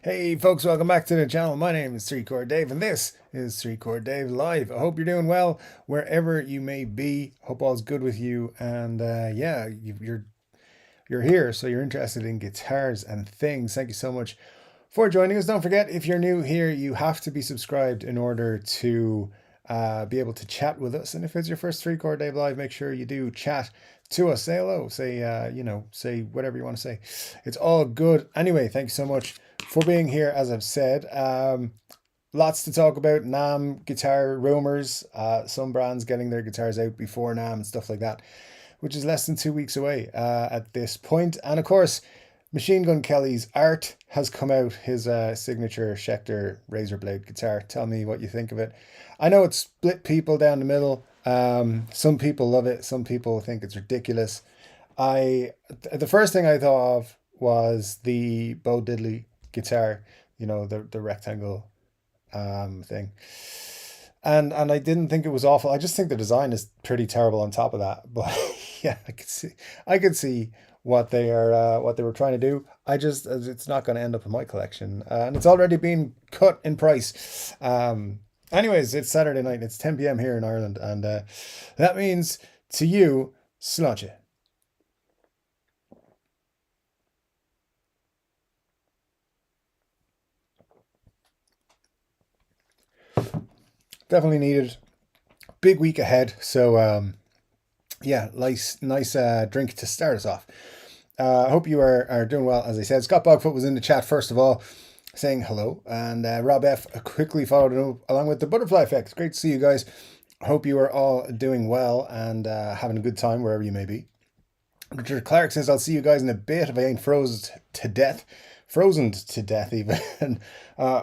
Hey folks, welcome back to the channel. My name is Chord Dave and this is Chord Dave Live. I hope you're doing well wherever you may be. Hope all's good with you, and you're here, so you're interested in guitars and things. Thank you so much for joining us. Don't forget, if you're new here, you have to be subscribed in order to be able to chat with us. And if it's your first Chord Dave Live, make sure you do chat to us. Say hello. Say say whatever you want to say. It's all good. Anyway, thank you so much for being here. As I've said, lots to talk about. NAMM guitar rumors. Some brands getting their guitars out before NAMM and stuff like that, which is less than 2 weeks away at this point. And of course, Machine Gun Kelly's art has come out, his signature Schecter razor blade guitar. Tell me what you think of it. I know it's split people down the middle. Some people love it, some people think it's ridiculous. The first thing I thought of was the Bo Diddley guitar, the rectangle thing. And I didn't think it was awful. I just think the design is pretty terrible on top of that. But yeah, I could see what they were trying to do. It's not going to end up in my collection, and it's already been cut in price. Anyways, it's Saturday night. It's 10 p.m. here in Ireland, and that means to you, Sludge. Definitely needed. Big week ahead, so yeah, nice drink to start us off. I hope you are doing well. As I said, Scott Bogfoot was in the chat first of all, saying hello, and Rob F quickly followed it up along with the butterfly effect. Great to see you guys. I hope you are all doing well and having a good time wherever you may be. Richard Clark says, I'll see you guys in a bit if I ain't frozen to death. Frozen to death, even.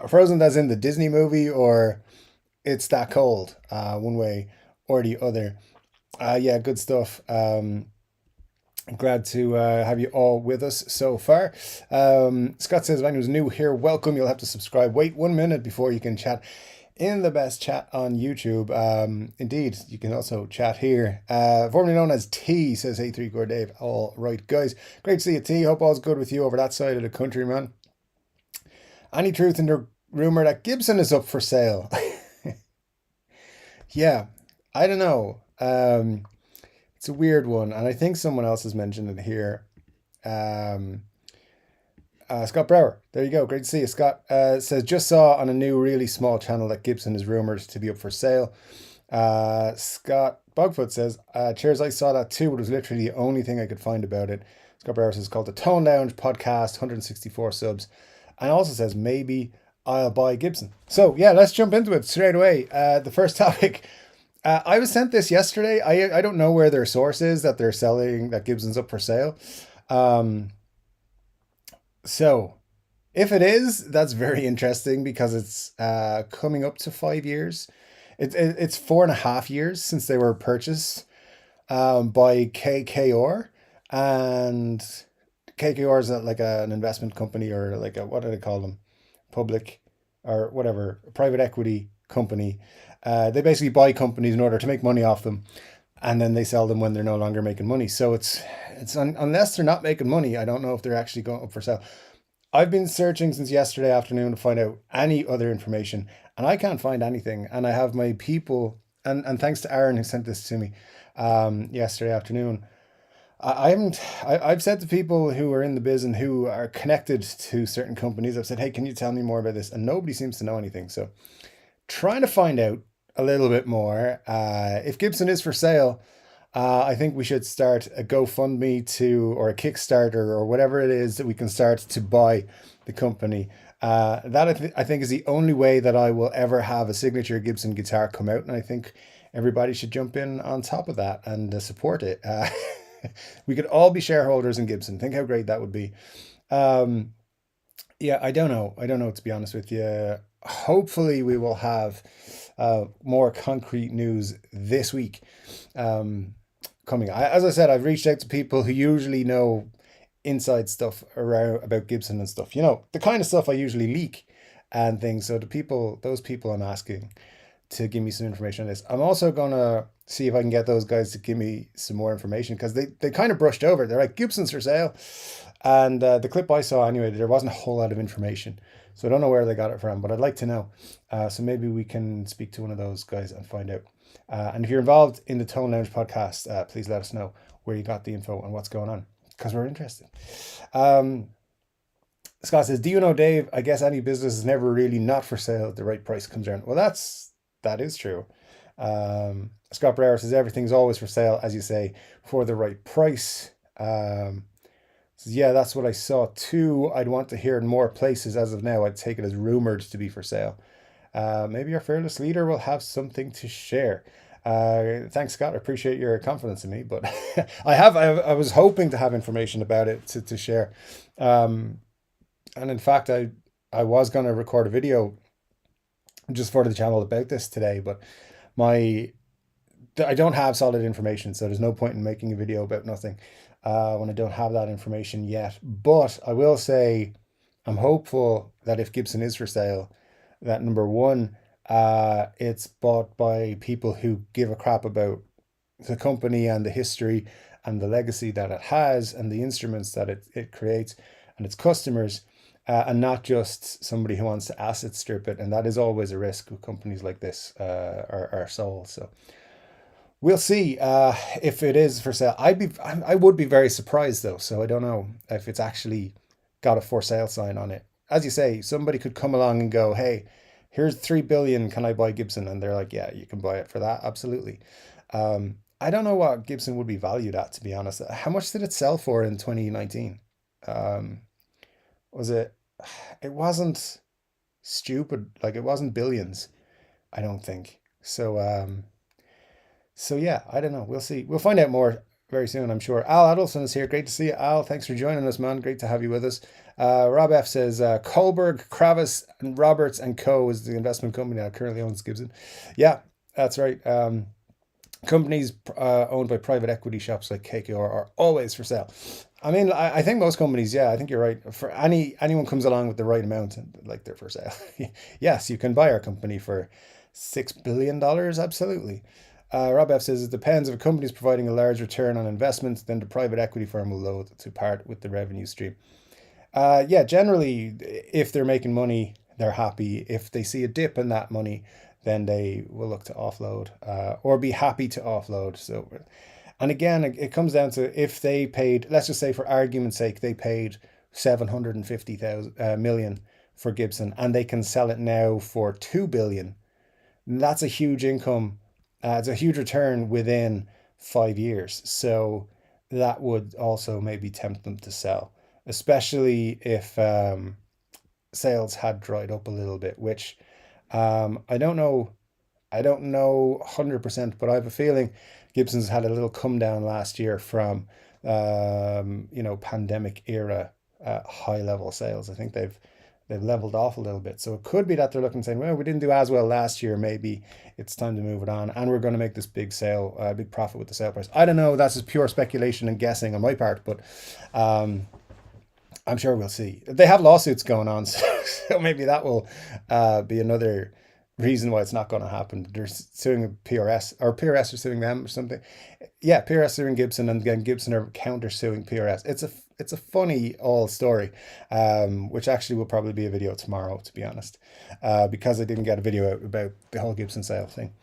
Frozen as in the Disney movie, or it's that cold, one way or the other. Yeah, good stuff. Glad to have you all with us so far. Scott says, if anyone's new here, welcome. You'll have to subscribe. Wait 1 minute before you can chat in the best chat on YouTube. Indeed, you can also chat here. Formerly known as T, says, hey, Chord Dave. All right, guys. Great to see you, T. Hope all's good with you over that side of the country, man. Any truth in the rumor that Gibson is up for sale? Yeah, I don't know. It's a weird one, and I think someone else has mentioned it here. Scott Brower, there you go. Great to see you. Scott says, just saw on a new, really small channel that Gibson is rumored to be up for sale. Scott Bogfoot says, cheers, I saw that too, but it was literally the only thing I could find about it. Scott Brower says, called the Tone Lounge Podcast, 164 subs, and also says, maybe I'll buy Gibson. So yeah, let's jump into it straight away. The first topic. I was sent this yesterday. I don't know where their source is that they're selling that Gibson's up for sale. So if it is, that's very interesting because it's coming up to 5 years. It's 4.5 years since they were purchased by KKR, and KKR is like an investment company, or like what do they call them? Public or whatever, private equity company. They basically buy companies in order to make money off them, and then they sell them when they're no longer making money. So unless they're not making money, I don't know if they're actually going up for sale. I've been searching since yesterday afternoon to find out any other information, and I can't find anything. And I have my people, and thanks to Aaron who sent this to me yesterday afternoon. I've said to people who are in the biz and who are connected to certain companies, I've said, hey, can you tell me more about this? And nobody seems to know anything. So trying to find out a little bit more. If Gibson is for sale, I think we should start a GoFundMe or a Kickstarter or whatever it is that we can start to buy the company. That I think is the only way that I will ever have a signature Gibson guitar come out, and I think everybody should jump in on top of that and support it. We could all be shareholders in Gibson. Think how great that would be. Yeah, I don't know. To be honest with you. Hopefully, we will have more concrete news this week coming. As I said, I've reached out to people who usually know inside stuff around about Gibson and stuff. The kind of stuff I usually leak and things. So those people I'm asking to give me some information on this. I'm also gonna see if I can get those guys to give me some more information because they kind of brushed over. They're like Gibson's for sale, and the clip I saw anyway, there wasn't a whole lot of information. So I don't know where they got it from, but I'd like to know. So maybe we can speak to one of those guys and find out. And if you're involved in the Tone Lounge podcast, please let us know where you got the info and what's going on because we're interested. Scott says, "Do you know, Dave? I guess any business is never really not for sale if the right price comes around." Well, that is true. Scott Brewer says everything's always for sale, as you say, for the right price. Says, yeah, that's what I saw too. I'd want to hear in more places as of now. I'd take it as rumored to be for sale. Maybe our fearless leader will have something to share. Thanks, Scott. I appreciate your confidence in me, but I was hoping to have information about it to share. And in fact, I was going to record a video just for the channel about this today, but I don't have solid information, so there's no point in making a video about nothing when I don't have that information yet. But I will say I'm hopeful that if Gibson is for sale, that number one, it's bought by people who give a crap about the company and the history and the legacy that it has and the instruments that it creates and its customers. And not just somebody who wants to asset strip it, and that is always a risk with companies like this are sold. So we'll see if it is for sale. I would be very surprised though. So I don't know if it's actually got a for sale sign on it. As you say, somebody could come along and go, "Hey, here's 3 billion. Can I buy Gibson?" And they're like, "Yeah, you can buy it for that. Absolutely." I don't know what Gibson would be valued at, to be honest. How much did it sell for in 2019? Was it? It wasn't stupid. Like it wasn't billions, I don't think. So yeah, I don't know. We'll see. We'll find out more very soon, I'm sure. Al Adelson is here. Great to see you, Al. Thanks for joining us, man. Great to have you with us. Rob F says Kohlberg, Kravis, and Roberts and Co. is the investment company that currently owns Gibson. Yeah, that's right. Companies owned by private equity shops like KKR are always for sale. I mean, I think most companies, yeah, I think you're right. For anyone comes along with the right amount, like they're for sale. Yes, you can buy our company for $6 billion. Absolutely. Rob F says it depends. If a company is providing a large return on investment, then the private equity firm will load to part with the revenue stream. Yeah, generally, if they're making money, they're happy. If they see a dip in that money, then they will look to offload or be happy to offload. So, and again, it comes down to if they paid, let's just say for argument's sake, they paid 750 million for Gibson and they can sell it now for 2 billion. That's a huge income. It's a huge return within 5 years. So that would also maybe tempt them to sell, especially if sales had dried up a little bit, which I don't know. I don't know 100%, but I have a feeling Gibson's had a little come down last year from pandemic era high level sales. I think they've leveled off a little bit. So it could be that they're looking saying, well, we didn't do as well last year. Maybe it's time to move it on. And we're going to make this big sale, big profit with the sale price. I don't know. That's just pure speculation and guessing on my part, but I'm sure we'll see. They have lawsuits going on, so maybe that will be another reason why it's not going to happen. They're suing PRS, or PRS are suing them or something. Yeah, PRS suing Gibson, and then Gibson are counter suing PRS. It's a funny old story, which actually will probably be a video tomorrow, to be honest, because I didn't get a video out about the whole Gibson sale thing.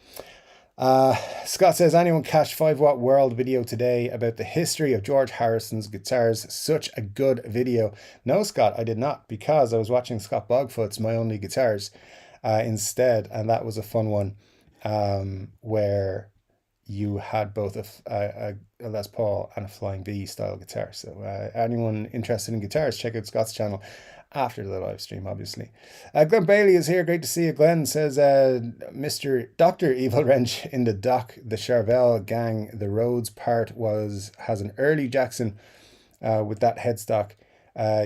Scott says, anyone catch 5 Watt World video today about the history of George Harrison's guitars? Such a good video. No, Scott, I did not, because I was watching Scott Bogfoot's My Only Guitars instead, and that was a fun one where you had both a Les Paul and a Flying V style guitar. So anyone interested in guitars, check out Scott's channel after the live stream, obviously. Glenn Bailey is here. Great to see you. Glenn says, Mr. Dr. Evil Wrench in the Dock, the Charvel gang, the Rhodes part has an early Jackson with that headstock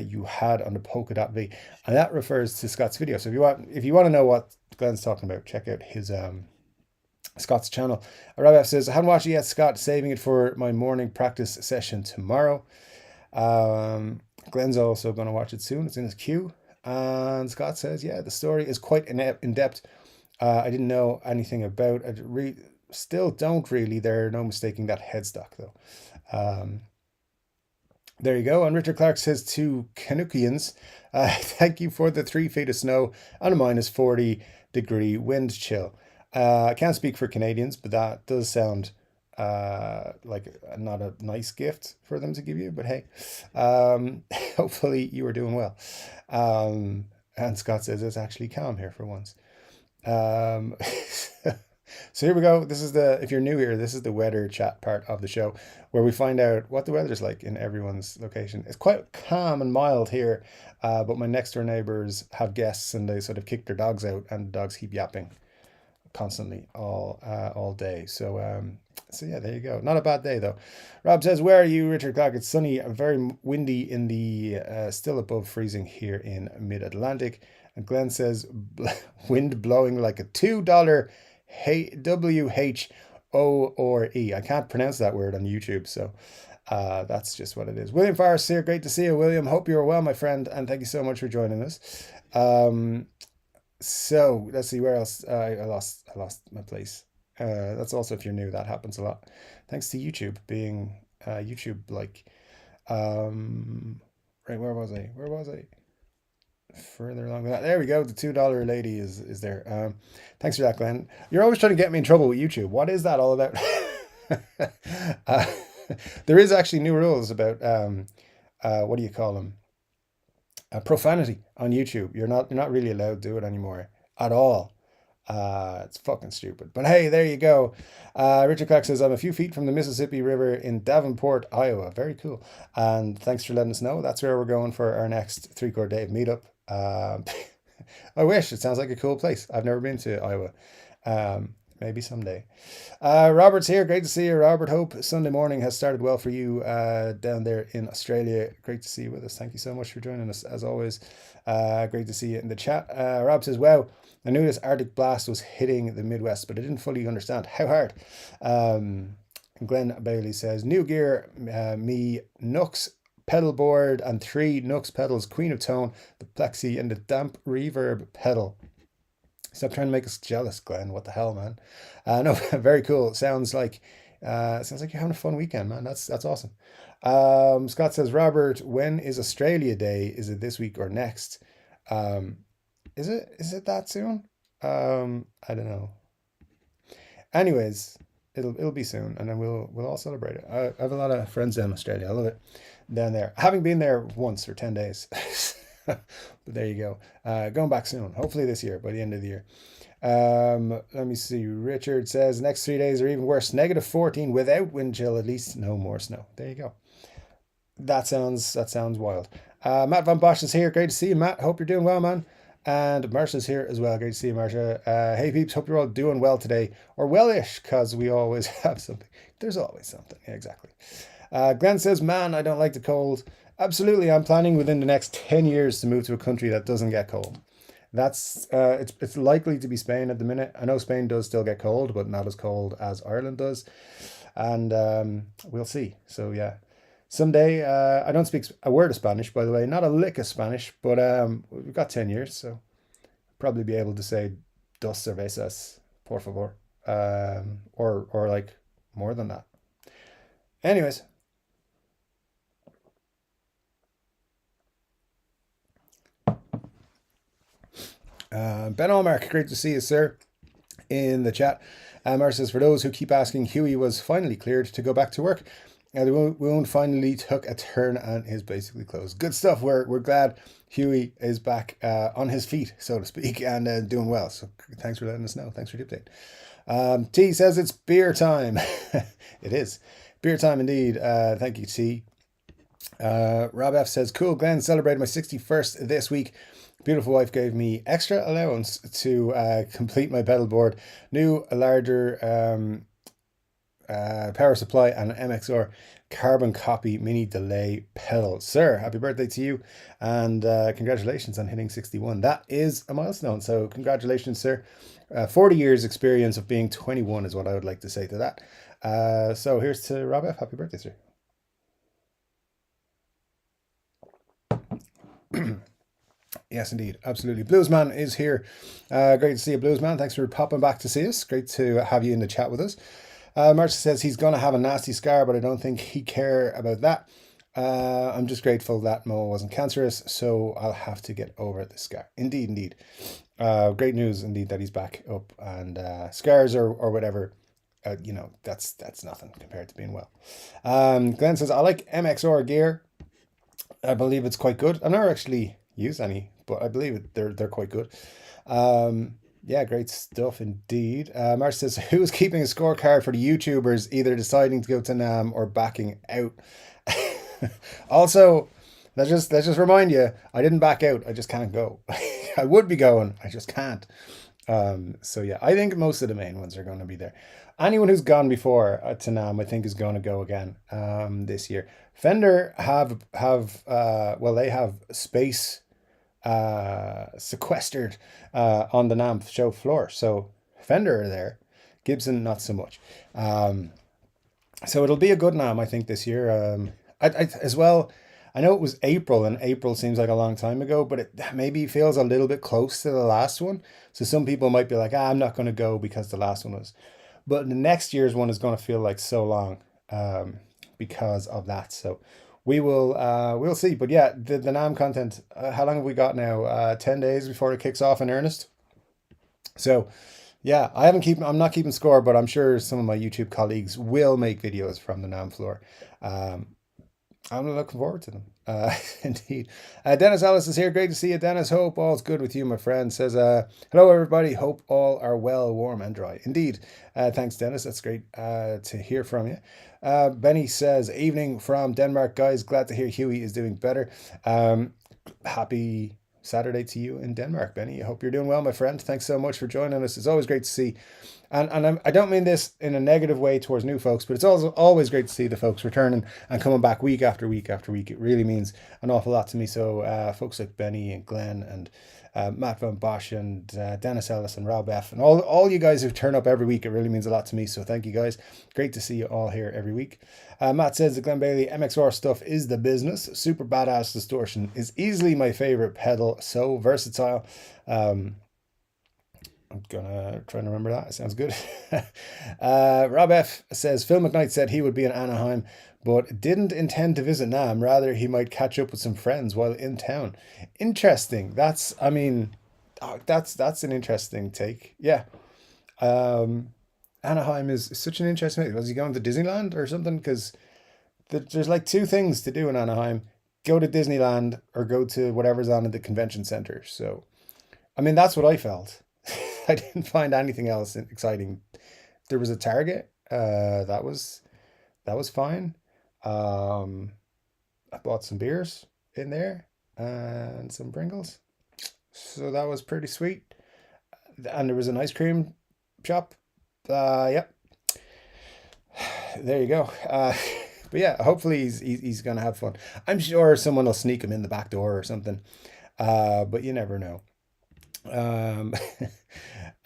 you had on the Polka Dot V. And that refers to Scott's video. So if you want to know what Glenn's talking about, check out his Scott's channel. Rabaf says, I haven't watched it yet, Scott, saving it for my morning practice session tomorrow. Glenn's also going to watch it soon. It's in his queue. And Scott says, yeah, the story is quite in-depth. I didn't know anything about. Still don't really. There, no mistaking that headstock though. Um, there you go. And Richard Clark says to Canuckians, thank you for the 3 feet of snow and a -40-degree wind chill. I can't speak for Canadians, but that does sound like not a nice gift for them to give you. But hey, hopefully you are doing well. Um, and Scott says it's actually calm here for once. Um, so here we go. This is the, if you're new here, this is the weather chat part of the show where we find out what the weather's like in everyone's location. It's quite calm and mild here, but my next door neighbors have guests and they sort of kick their dogs out, and the dogs keep yapping constantly all day. So yeah, there you go. Not a bad day though. Rob says, "Where are you, Richard Clark? It's sunny and very windy in the still above freezing here in Mid Atlantic." And Glenn says, "Wind blowing like a $2 WHO or E." I can't pronounce that word on YouTube, so that's just what it is. William Forrest here. Great to see you, William. Hope you're well, my friend, and thank you so much for joining us. So let's see where else. I lost my place. That's also, if you're new, that happens a lot. Thanks to YouTube being YouTube like. Right, where was I? Where was I? Further along that. There we go. The $2 lady is there. Thanks for that, Glenn. You're always trying to get me in trouble with YouTube. What is that all about? uh, there is actually new rules about what do you call them? Profanity on YouTube. You're not really allowed to do it anymore at all. It's fucking stupid. But hey, there you go. Richard Clark says, "I'm a few feet from the Mississippi River in Davenport, Iowa." Very cool. And thanks for letting us know. That's where we're going for our next Chord Dave meetup. I wish. It sounds like a cool place. I've never been to Iowa. Maybe someday. Robert's here. Great to see you, Robert. Hope Sunday morning has started well for you down there in Australia. Great to see you with us. Thank you so much for joining us, as always. Great to see you in the chat. Rob says, "Wow, I knew this Arctic blast was hitting the Midwest, but I didn't fully understand how hard." Glenn Bailey says, "New gear, me Nux pedal board and 3 Nux pedals, Queen of Tone, the Plexi, and the Damp Reverb pedal." Stop trying to make us jealous, Glenn. What the hell, man? No, very cool. Sounds like you're having a fun weekend, man. That's awesome. Scott says, "Robert, when is Australia Day? Is it this week or next?" Is it that soon? I don't know. Anyways, it'll be soon, and then we'll all celebrate it. I have a lot of friends in Australia. I love it down there. Having been there once for 10 days. But there you go. Going back soon, hopefully this year, by the end of the year. Let me see. Richard says, "Next 3 days are even worse. -14 without wind chill. At least no more snow." There you go. That sounds wild. Matt Van Bosch is here. Great to see you, Matt. Hope you're doing well, man. And Marsha's here as well. Great to see you, Marsha. Hey peeps, hope you're all doing well today, or well-ish, because we always have something. There's always something. Yeah, exactly. Glenn says, "Man, I don't like the cold." Absolutely, I'm planning within the next 10 years to move to a country that doesn't get cold. That's it's likely to be Spain at the minute. I know Spain does still get cold, but not as cold as Ireland does, and we'll see. So yeah, someday. I don't speak a word of Spanish, by the way, not a lick of Spanish, but we've got 10 years, so probably be able to say dos cervezas, por favor, or like more than that. Anyways. Ben Allmark, great to see you, sir, in the chat. Mar says, "For those who keep asking, Huey was finally cleared to go back to work. The wound finally took a turn and is basically closed." Good stuff. We're glad Huey is back on his feet, so to speak, and doing well. So thanks for letting us know. Thanks for the update. T says it's beer time. It is beer time indeed. Thank you, T. Rob F says, "Cool, Glenn, celebrated my 61st this week. Beautiful wife gave me extra allowance to complete my pedal board. New, larger power supply and an MXR carbon copy mini delay pedal." Sir, happy birthday to you, and congratulations on hitting 61. That is a milestone, so congratulations, sir. 40 years experience of being 21 is what I would like to say to that. So here's to Rob F. Happy birthday, sir. Yes, indeed. Absolutely. Bluesman is here. Great to see you, Bluesman. Thanks for popping back to see us. Great to have you in the chat with us. Marcia says he's going to have a nasty scar, but I don't think he care about that. I'm just grateful that Mo wasn't cancerous, so I'll have to get over the scar. Indeed, indeed. Great news indeed that he's back up, and scars or whatever. That's nothing compared to being well. Glenn says I like MXR gear. I believe it's quite good. I've never actually used any, but I believe they're quite good. Yeah, great stuff indeed. Mark says, who's keeping a scorecard for the YouTubers either deciding to go to NAMM or backing out? Also, let's just remind you, I didn't back out. I just can't go. I would be going. I just can't. So yeah, I think most of the main ones are going to be there. Anyone who's gone before to NAMM, I think, is going to go again this year. Fender they have space sequestered on the NAMM show floor. So Fender are there, Gibson not so much. So it'll be a good NAMM, I think, this year. As well, I know it was April, and April seems like a long time ago, but it maybe feels a little bit close to the last one. So some people might be like, I'm not going to go because the last one was. But the next year's one is going to feel like so long because of that. So we'll see. But yeah, the NAMM content, how long have we got now? 10 days before it kicks off in earnest. So yeah, I'm not keeping score, but I'm sure some of my YouTube colleagues will make videos from the NAMM floor. I'm looking forward to them. Indeed. Dennis Ellis is here. Great to see you, Dennis. Hope all's good with you, my friend. Says, hello, everybody. Hope all are well, warm, and dry. Indeed. Thanks, Dennis. That's great to hear from you. Benny says, evening from Denmark, guys. Glad to hear Huey is doing better. Happy Saturday to you in Denmark, Benny. I hope you're doing well, my friend. Thanks so much for joining us. It's always great to see. And I don't mean this in a negative way towards new folks, but it's also always great to see the folks returning and coming back week after week after week. It really means an awful lot to me. So folks like Benny and Glenn and Matt Van Bosch and Dennis Ellis and Rob F. and all you guys who turn up every week, it really means a lot to me. So thank you, guys. Great to see you all here every week. Matt says the Glenn Bailey MXR stuff is the business. Super badass distortion is easily my favorite pedal. So versatile. I'm gonna try and remember that. It sounds good. Rob F says Phil McKnight said he would be in Anaheim, but didn't intend to visit NAMM. Rather, he might catch up with some friends while in town. Interesting. That's an interesting take. Yeah. Anaheim is such an interesting. Was he going to Disneyland or something? Because there's like two things to do in Anaheim: go to Disneyland or go to whatever's on at the convention center. So, I mean, that's what I felt. I didn't find anything else exciting. There was a Target. That was fine. I bought some beers in there and some Pringles. So that was pretty sweet. And there was an ice cream shop. Yep. There you go. But yeah, hopefully he's gonna have fun. I'm sure someone will sneak him in the back door or something. But you never know.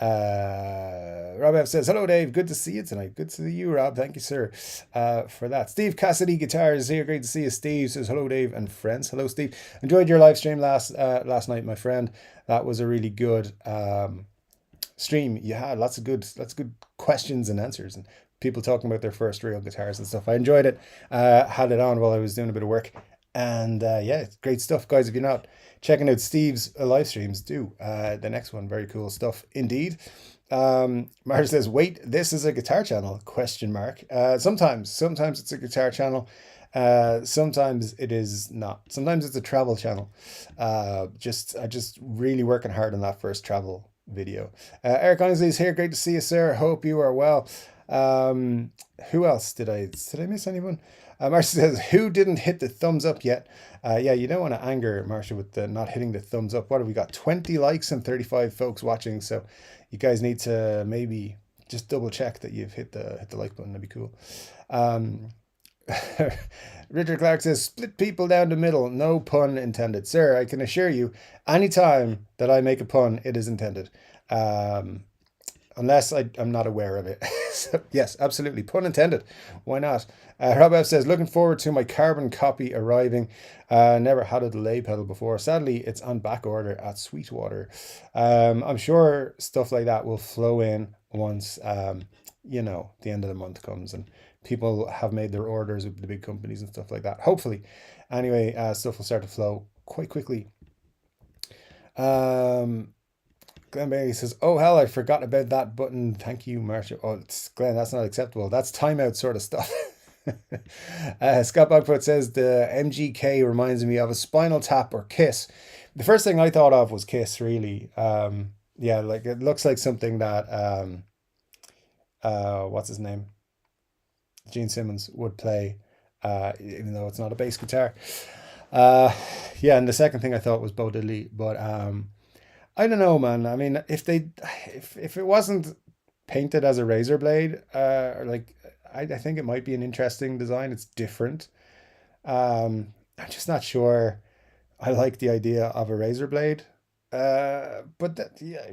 Rob F says, hello, Dave. Good to see you tonight. Good to see you, Rob. Thank you, sir, for that. Steve Cassidy Guitars is here. Great to see you. Steve says, hello, Dave and friends. Hello, Steve. Enjoyed your live stream last night, my friend. That was a really good stream. You had lots of good questions and answers and people talking about their first real guitars and stuff. I enjoyed it. Had it on while I was doing a bit of work. And yeah, it's great stuff, guys. If you're not checking out Steve's live streams, do the next one. Very cool stuff indeed. Mark says, wait, this is a guitar channel? Question mark. Sometimes it's a guitar channel. Sometimes it is not. Sometimes it's a travel channel. I just really working hard on that first travel video. Eric Ainsley is here. Great to see you, sir. Hope you are well. Who else did I miss anyone? Marcia says, who didn't hit the thumbs up yet? Yeah, you don't want to anger Marcia with the not hitting the thumbs up. What have we got? 20 likes and 35 folks watching. So you guys need to maybe just double check that you've hit the like button. That'd be cool. Richard Clark says, split people down the middle. No pun intended. Sir, I can assure you, anytime that I make a pun, it is intended. unless I'm not aware of it. So, yes, absolutely. Pun intended. Why not? Rob says, looking forward to my carbon copy arriving. Never had a delay pedal before. Sadly, it's on back order at Sweetwater. I'm sure stuff like that will flow in once, the end of the month comes and people have made their orders with the big companies and stuff like that. Hopefully. Anyway, stuff will start to flow quite quickly. Um, Glenn Bailey says, "Oh hell, I forgot about that button. Thank you, Marcia." Oh, it's Glenn. That's not acceptable. That's timeout sort of stuff. Scott Bugfoot says the MGK reminds me of a Spinal Tap or Kiss. The first thing I thought of was Kiss. Really, yeah, like it looks like something that what's his name, Gene Simmons would play, even though it's not a bass guitar. Uh, yeah, and the second thing I thought was Bo Diddley, but I don't know, man. I mean, if it wasn't painted as a razor blade, like I think it might be an interesting design. It's different. I'm just not sure. I like the idea of a razor blade. But that, yeah,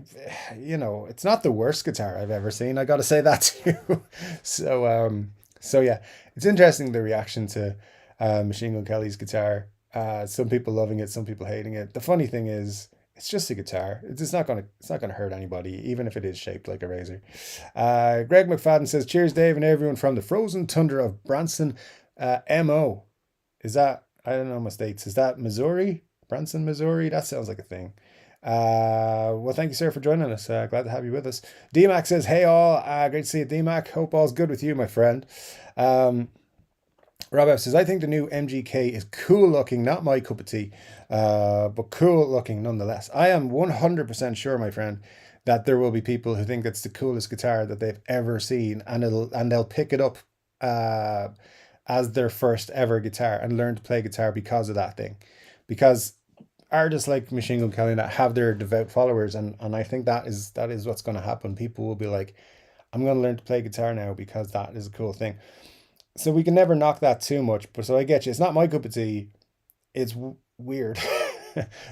it's not the worst guitar I've ever seen. I got to say that too. So yeah, it's interesting the reaction to Machine Gun Kelly's guitar. Some people loving it, some people hating it. The funny thing is, it's just a guitar. It's not gonna hurt anybody, even if it is shaped like a razor. Greg McFadden says, "Cheers, Dave, and everyone from the frozen tundra of Branson, Mo. Is that I don't know my states? Is that Missouri? Branson, Missouri? That sounds like a thing." Well, thank you, sir, for joining us. Glad to have you with us. DMAC says, "Hey all, great to see you, DMAC. Hope all's good with you, my friend." Um, Rob F says, "I think the new MGK is cool looking, not my cup of tea, but cool looking nonetheless. I am 100% sure, my friend, that there will be people who think it's the coolest guitar that they've ever seen, and they'll pick it up uh, as their first ever guitar and learn to play guitar because of that thing. Because artists like Machine Gun Kelly that have their devout followers, and I think that is what's going to happen. People will be like, I'm going to learn to play guitar now because that is a cool thing. So we can never knock that too much. But so I get you. It's not my cup of tea. It's weird.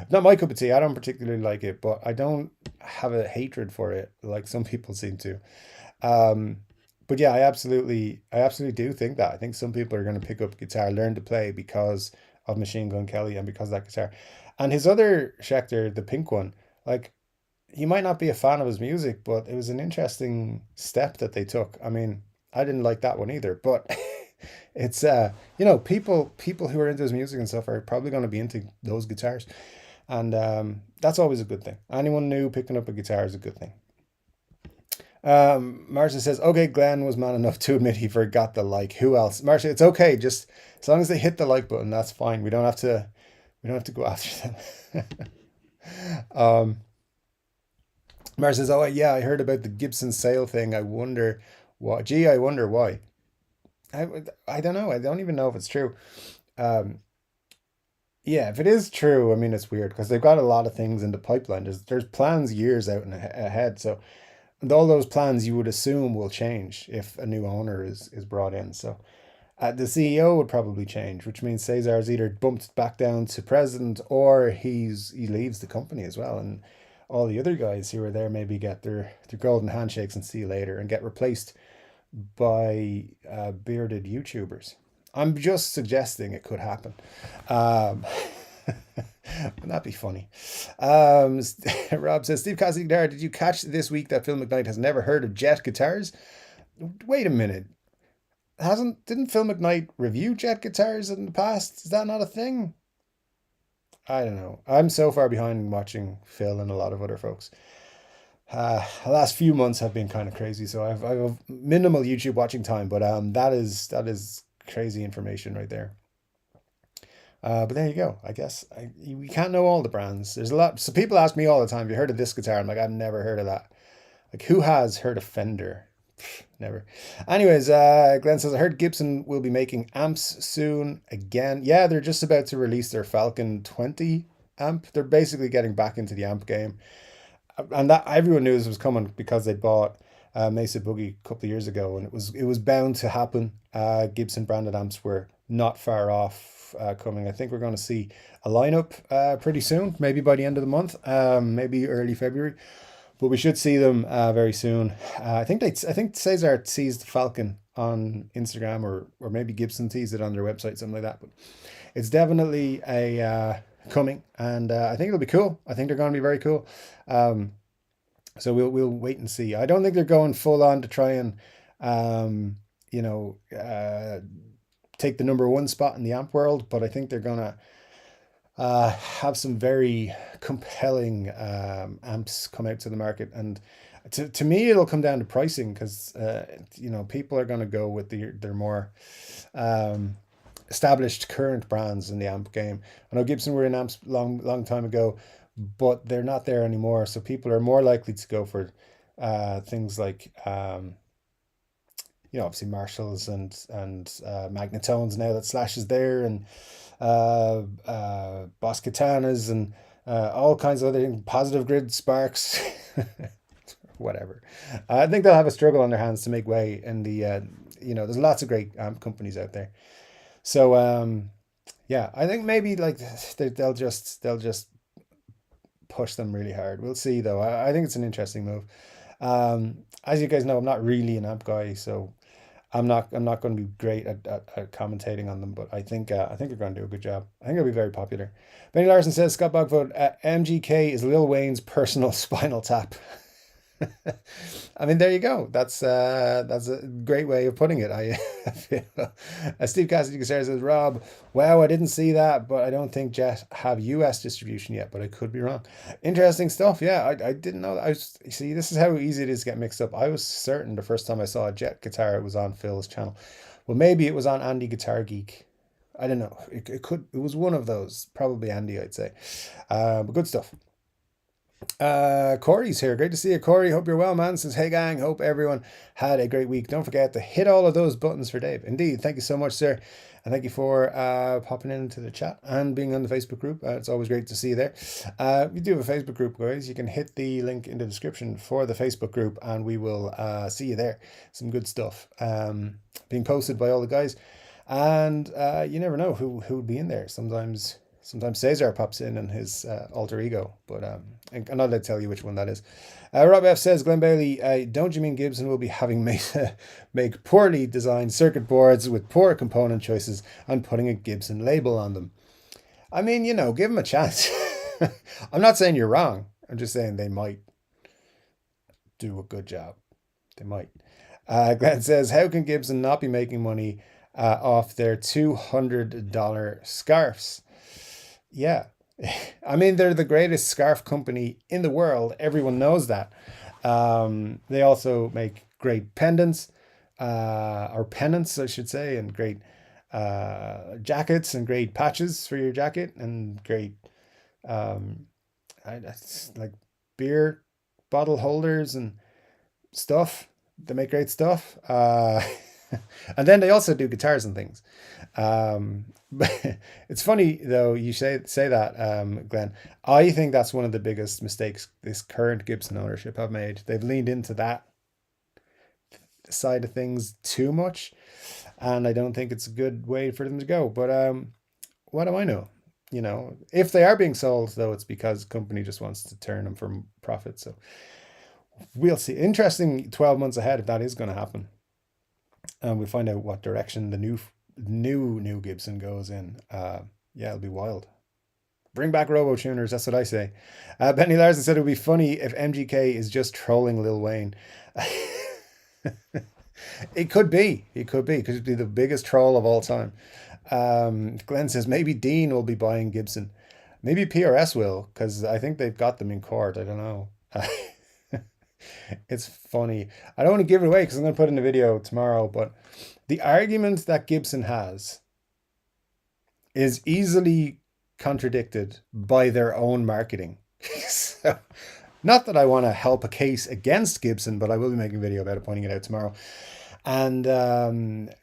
Not my cup of tea. I don't particularly like it, but I don't have a hatred for it like some people seem to. Um, but yeah, I absolutely do think that. I think some people are going to pick up guitar, learn to play because of Machine Gun Kelly and because of that guitar. And his other Schecter, the pink one, like you might not be a fan of his music, but it was an interesting step that they took. I mean, I didn't like that one either, but it's people who are into his music and stuff are probably going to be into those guitars, and that's always a good thing. Anyone new picking up a guitar is a good thing. Marcia says, "Okay, Glenn was man enough to admit he forgot the like. Who else?" Marcia, it's okay. Just as long as they hit the like button, that's fine. We don't have to go after them. um, Mar says, "Oh yeah, I heard about the Gibson sale thing. I wonder what. Gee, I wonder why. I don't know. I don't even know if it's true. Um, yeah, if it is true, I mean it's weird because they've got a lot of things in the pipeline. There's plans years out and ahead. So and all those plans you would assume will change if a new owner is brought in. So the CEO would probably change, which means Cesar's either bumped back down to president or he leaves the company as well, and all the other guys who were there maybe get their golden handshakes and see you later and get replaced by bearded YouTubers. I'm just suggesting it could happen. Um, wouldn't that be funny? Rob says, Steve Cassidy Guitar, did you catch this week that Phil McKnight has never heard of Jet guitars? Wait a minute. Didn't Phil McKnight review Jet guitars in the past? Is that not a thing? I don't know. I'm so far behind watching Phil and a lot of other folks. The last few months have been kind of crazy, so I've minimal YouTube watching time, but that is crazy information right there. But there you go. I guess we can't know all the brands. There's a lot. So people ask me all the time, "Have you heard of this guitar?" I'm like, "I've never heard of that." Like, who has heard of Fender? Never. Anyways, Glenn says, "I heard Gibson will be making amps soon again." Yeah, they're just about to release their Falcon 20 amp. They're basically getting back into the amp game, and that everyone knew this was coming because they bought Mesa Boogie a couple of years ago, and it was bound to happen. Gibson branded amps were not far off coming. I think we're going to see a lineup pretty soon, maybe by the end of the month, maybe early February. but we should see them very soon. I think Cesar teased the Falcon on Instagram, or maybe Gibson teased it on their website, something like that. But it's definitely a coming, and I think it'll be cool. I think they're going to be very cool. Um, so we'll wait and see. I don't think they're going full on to try and um, you know take the number one spot in the amp world, but I think they're gonna have some very compelling amps come out to the market. And to me, it'll come down to pricing because people are going to go with their more um, established current brands in the amp game. I know Gibson were in amps long time ago, but they're not there anymore. So people are more likely to go for things like obviously Marshalls and Magnetones now that Slash is there, and Boss Katanas, and all kinds of other things, Positive Grid Sparks, whatever. I think they'll have a struggle on their hands to make way in the, there's lots of great amp companies out there. So, yeah, I think maybe like they'll just push them really hard. We'll see though. I think it's an interesting move. As you guys know, I'm not really an amp guy, so I'm not going to be great at commentating on them, but I think they're going to do a good job. I think it'll be very popular. Benny Larson says Scott Bogfoot, MGK is Lil Wayne's personal Spinal Tap. I mean, there you go. That's a great way of putting it. I feel. Steve Cassidy says, Rob, wow, I didn't see that, but I don't think Jet have US distribution yet, but I could be wrong. Interesting stuff. Yeah, I didn't know that. See, this is how easy it is to get mixed up. I was certain the first time I saw a Jet guitar, it was on Phil's channel. Well, maybe it was on Andy Guitar Geek. I don't know. It was one of those. Probably Andy, I'd say. But good stuff. Corey's here. Great to see you, Corey. Hope you're well, man. Says, hey gang, hope everyone had a great week. Don't forget to hit all of those buttons for Dave. Indeed. Thank you so much, sir. And thank you for popping into the chat and being on the Facebook group. It's always great to see you there. We do have a Facebook group, guys. You can hit the link in the description for the Facebook group and we will see you there. Some good stuff being posted by all the guys. And you never know who would be in there. Sometimes Cesar pops in his alter ego, but I'm not allowed to tell you which one that is. Rob F says, Glenn Bailey, don't you mean Gibson will be having make poorly designed circuit boards with poor component choices and putting a Gibson label on them? I mean, give them a chance. I'm not saying you're wrong. I'm just saying they might do a good job. They might. Glenn says, how can Gibson not be making money off their $200 scarves? Yeah. I mean, they're the greatest scarf company in the world. Everyone knows that. They also make great pendants, or pennants, I should say, and great jackets and great patches for your jacket and great like beer bottle holders and stuff. They make great stuff. And then they also do guitars and things. But it's funny though you say that, Glenn. I think that's one of the biggest mistakes this current Gibson ownership have made. They've leaned into that side of things too much, and I don't think it's a good way for them to go. But what do I know? If they are being sold though, it's because the company just wants to turn them for profit. So we'll see. Interesting 12 months ahead if that is going to happen. And we'll find out what direction the new Gibson goes in. Yeah, it'll be wild. Bring back robo-tuners, that's what I say. Benny Larson said it would be funny if MGK is just trolling Lil Wayne. It could be. It could be, because it'd be the biggest troll of all time. Glenn says maybe Dean will be buying Gibson. Maybe PRS will, because I think they've got them in court. I don't know. It's funny. I don't want to give it away because I'm going to put in a video tomorrow, but the argument that Gibson has is easily contradicted by their own marketing. So, not that I want to help a case against Gibson, but I will be making a video about it, pointing it out tomorrow. And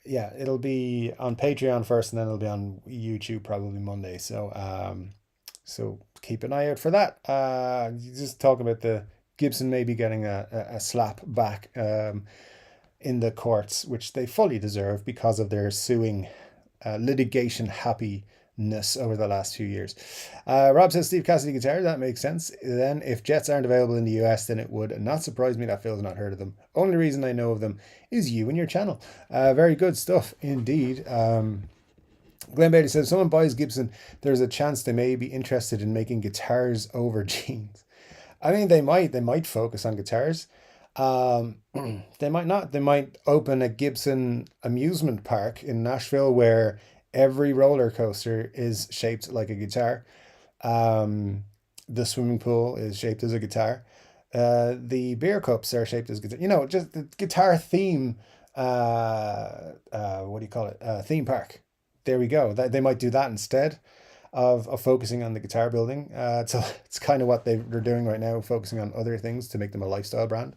yeah, it'll be on Patreon first, and then it'll be on YouTube probably Monday. So so keep an eye out for that. Just talk about the Gibson maybe getting a slap back in the courts, which they fully deserve because of their suing litigation happy over the last few years. Rob says Steve Cassidy guitar. That makes sense. Then, if Jets aren't available in the US, then it would not surprise me that Phil's not heard of them. Only reason I know of them is you and your channel. Very good stuff indeed. Glenn Bailey says, someone buys Gibson, there's a chance they may be interested in making guitars over jeans. I mean, they might focus on guitars. Um, they might not. They might open a Gibson amusement park in Nashville where every roller coaster is shaped like a guitar. Um, the swimming pool is shaped as a guitar. The beer cups are shaped as guitar. Just the guitar theme. What do you call it? Theme park. There we go. They might do that instead of focusing on the guitar building. So it's kind of what they're doing right now, focusing on other things to make them a lifestyle brand.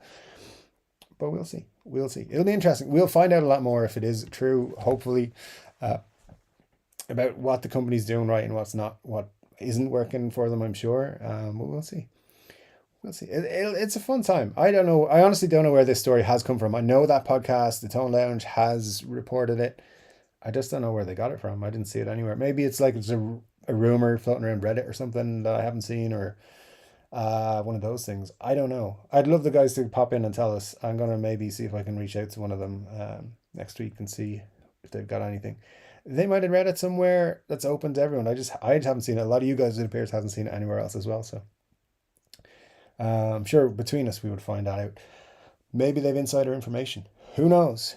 But we'll see. We'll see. It'll be interesting. We'll find out a lot more if it is true, hopefully, uh, about what the company's doing right and what's not, what isn't working for them, I'm sure. But we'll see. We'll see. It's a fun time. I don't know. I honestly don't know where this story has come from. I know that podcast, The Tone Lounge, has reported it. I just don't know where they got it from. I didn't see it anywhere. Maybe it's like it's a rumor floating around Reddit or something that I haven't seen, or one of those things. I don't know. I'd love the guys to pop in and tell us. I'm gonna maybe see if I can reach out to one of them next week and see if they've got anything. They might have read it somewhere that's open to everyone. I haven't seen it. A lot of you guys, it appears, hasn't seen it anywhere else as well. So I'm sure between us we would find that out. Maybe they've insider information. Who knows?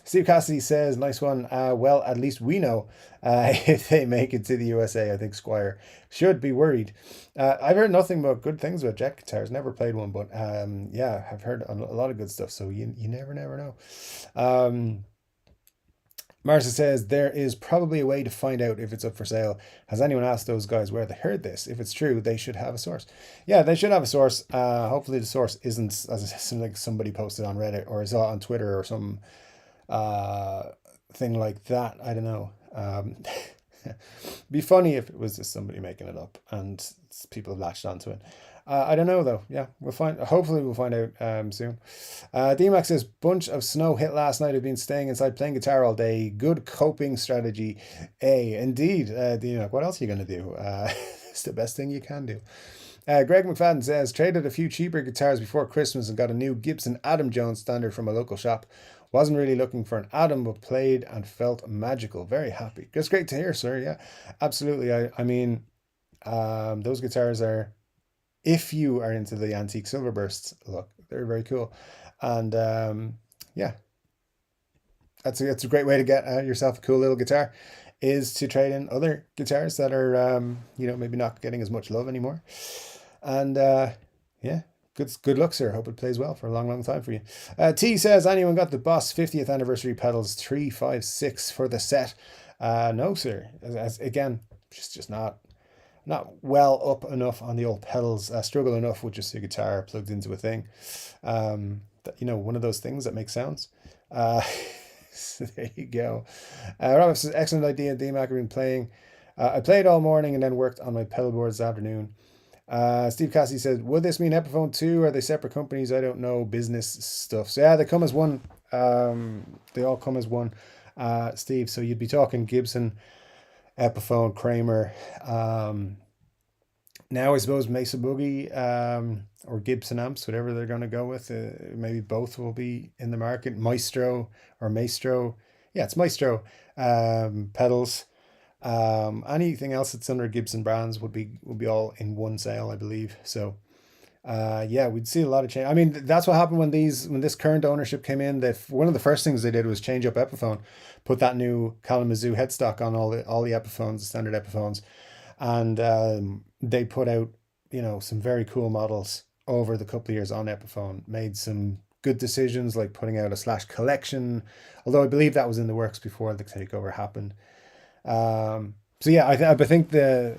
Steve Cassidy says, nice one. Well, at least we know if they make it to the USA. I think Squire should be worried. I've heard nothing but good things about jet guitars. Never played one, but yeah, I've heard a lot of good stuff. So you never know. Marcia says, there is probably a way to find out if it's up for sale. Has anyone asked those guys where they heard this? If it's true, they should have a source. Yeah, they should have a source. Hopefully the source isn't, as I said, like somebody posted on Reddit or saw it on Twitter or some thing like that. I don't know. Be funny if it was just somebody making it up and people have latched onto it. I don't know though. Yeah, hopefully we'll find out soon. DMAX says, bunch of snow hit last night. I've been staying inside playing guitar all day. Good coping strategy. Indeed. DMAX, what else are you going to do? It's the best thing you can do. Greg McFadden says, traded a few cheaper guitars before Christmas and got a new Gibson Adam Jones standard from a local shop. Wasn't really looking for an Adam, but played and felt magical. Very happy. Just great to hear, sir. Yeah, absolutely. I mean, those guitars are, if you are into the antique silver bursts look, they're very cool. And yeah, that's a great way to get yourself a cool little guitar, is to trade in other guitars that are maybe not getting as much love anymore. And yeah, good luck, sir. Hope it plays well for a long time for you. T says, anyone got the Boss 50th anniversary pedals 356 for the set? No, sir. Again, just not well up enough on the old pedals. Struggle enough with just a guitar plugged into a thing. One of those things that makes sounds. So there you go. Robert says, excellent idea, DMAC. I've been playing. I played all morning and then worked on my pedal board this afternoon. Steve Cassidy says, would this mean Epiphone 2? Are they separate companies? I don't know business stuff. So yeah, they come as one. They all come as one, Steve. So you'd be talking Gibson, Epiphone, Kramer. Now I suppose Mesa Boogie or Gibson amps, whatever they're going to go with. Maybe both will be in the market. Maestro. Yeah, it's Maestro pedals. Anything else that's under Gibson brands would be all in one sale, I believe. So yeah, we'd see a lot of change. I mean, that's what happened when this current ownership came in. One of the first things they did was change up Epiphone, put that new Kalamazoo headstock on all the Epiphones, the standard Epiphones, and they put out some very cool models over the couple of years on Epiphone. Made some good decisions like putting out a Slash collection, although I believe that was in the works before the takeover happened. So yeah, I think the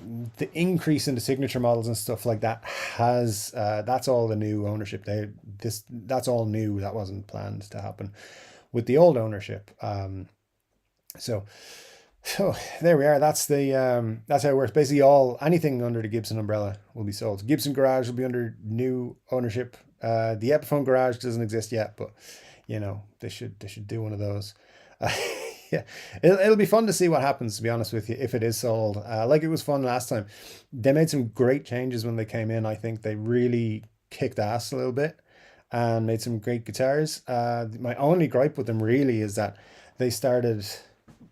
increase in the signature models and stuff like that has that's all the new ownership. That's all new. That wasn't planned to happen with the old ownership. So there we are. That's how it works. Basically, anything under the Gibson umbrella will be sold. Gibson Garage will be under new ownership. The Epiphone Garage doesn't exist yet, but they should do one of those. Yeah, it'll be fun to see what happens, to be honest with you, if it is sold. Like it was fun last time. They made some great changes when they came in. I think they really kicked ass a little bit and made some great guitars. My only gripe with them really is that they started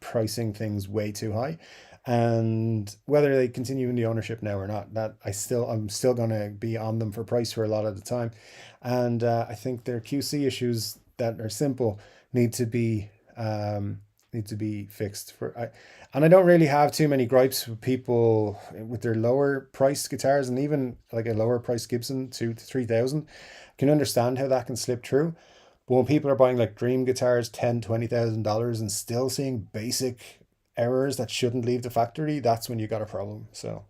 pricing things way too high. And whether they continue in the ownership now or not, that I'm still gonna be on them for price for a lot of the time. And I think their QC issues that are simple need to be um, need to be fixed. And I don't really have too many gripes with people with their lower priced guitars, and even like a lower priced Gibson 2 to 3,000. I can understand how that can slip through. But when people are buying like dream guitars, $10,000, $20,000 and still seeing basic errors that shouldn't leave the factory, that's when you got a problem. So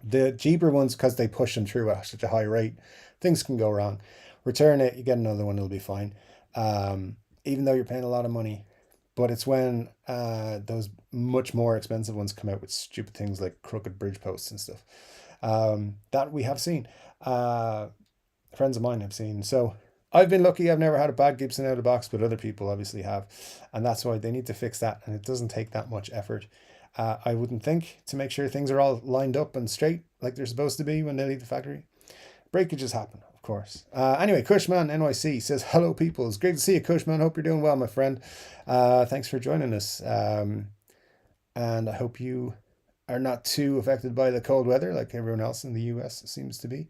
the cheaper ones, because they push them through at such a high rate, things can go wrong. Return it, you get another one, it'll be fine. Even though you're paying a lot of money. But it's when those much more expensive ones come out with stupid things like crooked bridge posts and stuff, that we have seen. Friends of mine have seen. So I've been lucky. I've never had a bad Gibson out of the box, but other people obviously have. And that's why they need to fix that. And it doesn't take that much effort. I wouldn't think, to make sure things are all lined up and straight like they're supposed to be when they leave the factory. Breakages happen, of course. Anyway, Cushman NYC says, hello, people. It's great to see you, Cushman. Hope you're doing well, my friend. Thanks for joining us. And I hope you are not too affected by the cold weather like everyone else in the US seems to be.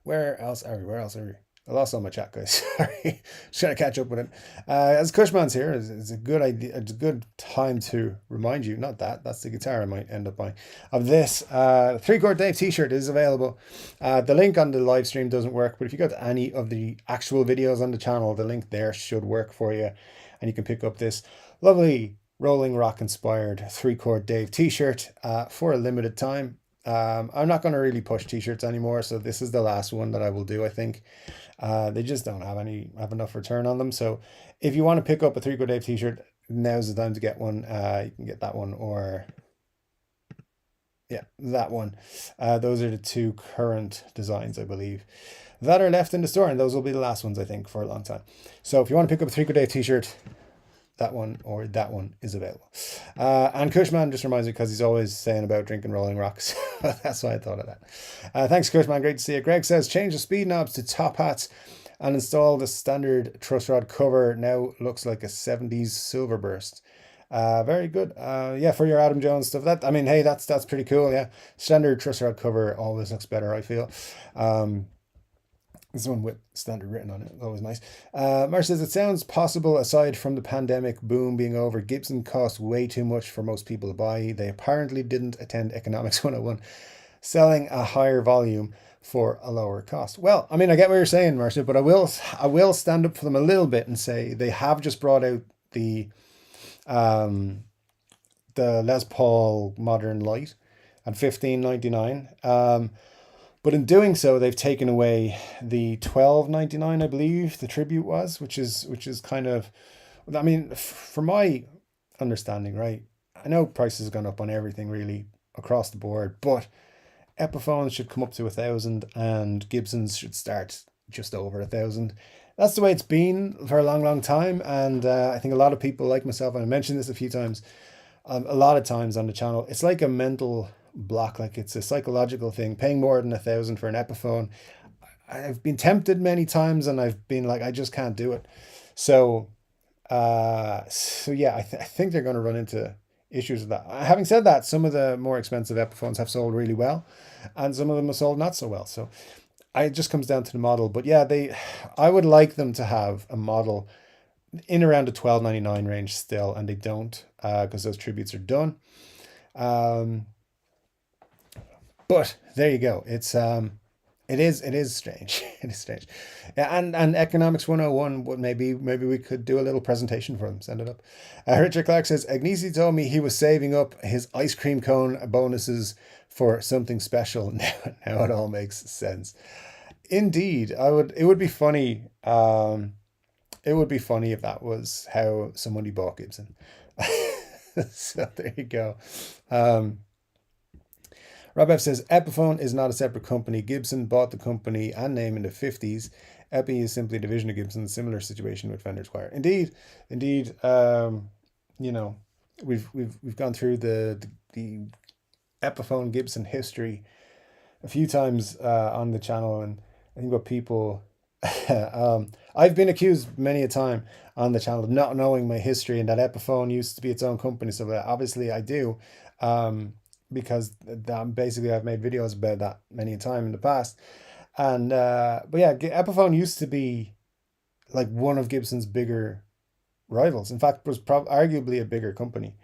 Where else are we? Where else are we? I lost all my chat, guys. Sorry. Just trying to catch up with it. As Cushman's here, it's a good idea. It's a good time to remind you, not that, that's the guitar I might end up buying, of this. Chord Dave t-shirt is available. The link on the live stream doesn't work, but if you go to any of the actual videos on the channel, the link there should work for you. And you can pick up this lovely Rolling Rock inspired Chord Dave t-shirt for a limited time. I'm not going to really push t-shirts anymore, so this is the last one that I will do, I think. They just don't have enough return on them. So if you want to pick up a Chord Dave t-shirt, now's the time to get one. You can get that one, or yeah, that one. Those are the two current designs, I believe, that are left in the store, and those will be the last ones, I think, for a long time. So if you want to pick up a Chord Dave t-shirt, that one or that one is available. And Cushman just reminds me, because he's always saying about drinking Rolling Rocks. That's why I thought of that. Thanks, Cushman. Great to see you. Greg says, change the speed knobs to top hats and install the standard truss rod cover. Now looks like a 70s silver burst. Very good. Yeah, for your Adam Jones stuff. That, I mean, hey, that's pretty cool. Yeah, standard truss rod cover always looks better, I feel. This one with standard written on it, always nice. Mar says, it sounds possible, aside from the pandemic boom being over, Gibson cost way too much for most people to buy. They apparently didn't attend Economics 101, selling a higher volume for a lower cost. Well, I mean, I get what you're saying, Marcia, but I will stand up for them a little bit and say they have just brought out the Les Paul Modern Light at $15.99. But in doing so, they've taken away the $12.99, I believe the tribute was, which is kind of, I mean, for my understanding, right? I know prices have gone up on everything really across the board, but Epiphones should come up to 1,000 and Gibsons should start just over 1,000. That's the way it's been for a long, long time. And I think a lot of people like myself, and I mentioned this a few times, a lot of times on the channel, it's like a mental block, like it's a psychological thing. Paying more than 1,000 for an Epiphone, I've been tempted many times, and I've been like, I just can't do it. So, yeah, I think they're going to run into issues with that. Having said that, some of the more expensive Epiphones have sold really well, and some of them have sold not so well. So, it just comes down to the model. But yeah, I would like them to have a model in around the $12.99 range still, and they don't, because those tributes are done. But there you go. It is strange. It is strange. Yeah, and Economics 101, maybe we could do a little presentation for them. Send it up. Richard Clark says, Agnesi told me he was saving up his ice cream cone bonuses for something special. Now it all makes sense. Indeed, it would be funny. It would be funny if that was how somebody bought Gibson. So there you go. Rob F says, Epiphone is not a separate company. Gibson bought the company and name in the 50s. Epi is simply a division of Gibson. Similar situation with Fender Squire. Indeed, indeed. You know, we've gone through the Epiphone Gibson history a few times on the channel, and I think what people I've been accused many a time on the channel of not knowing my history and that Epiphone used to be its own company. So obviously I do, because basically I've made videos about that many a time in the past. And but yeah, Epiphone used to be like one of Gibson's bigger rivals. In fact, was arguably a bigger company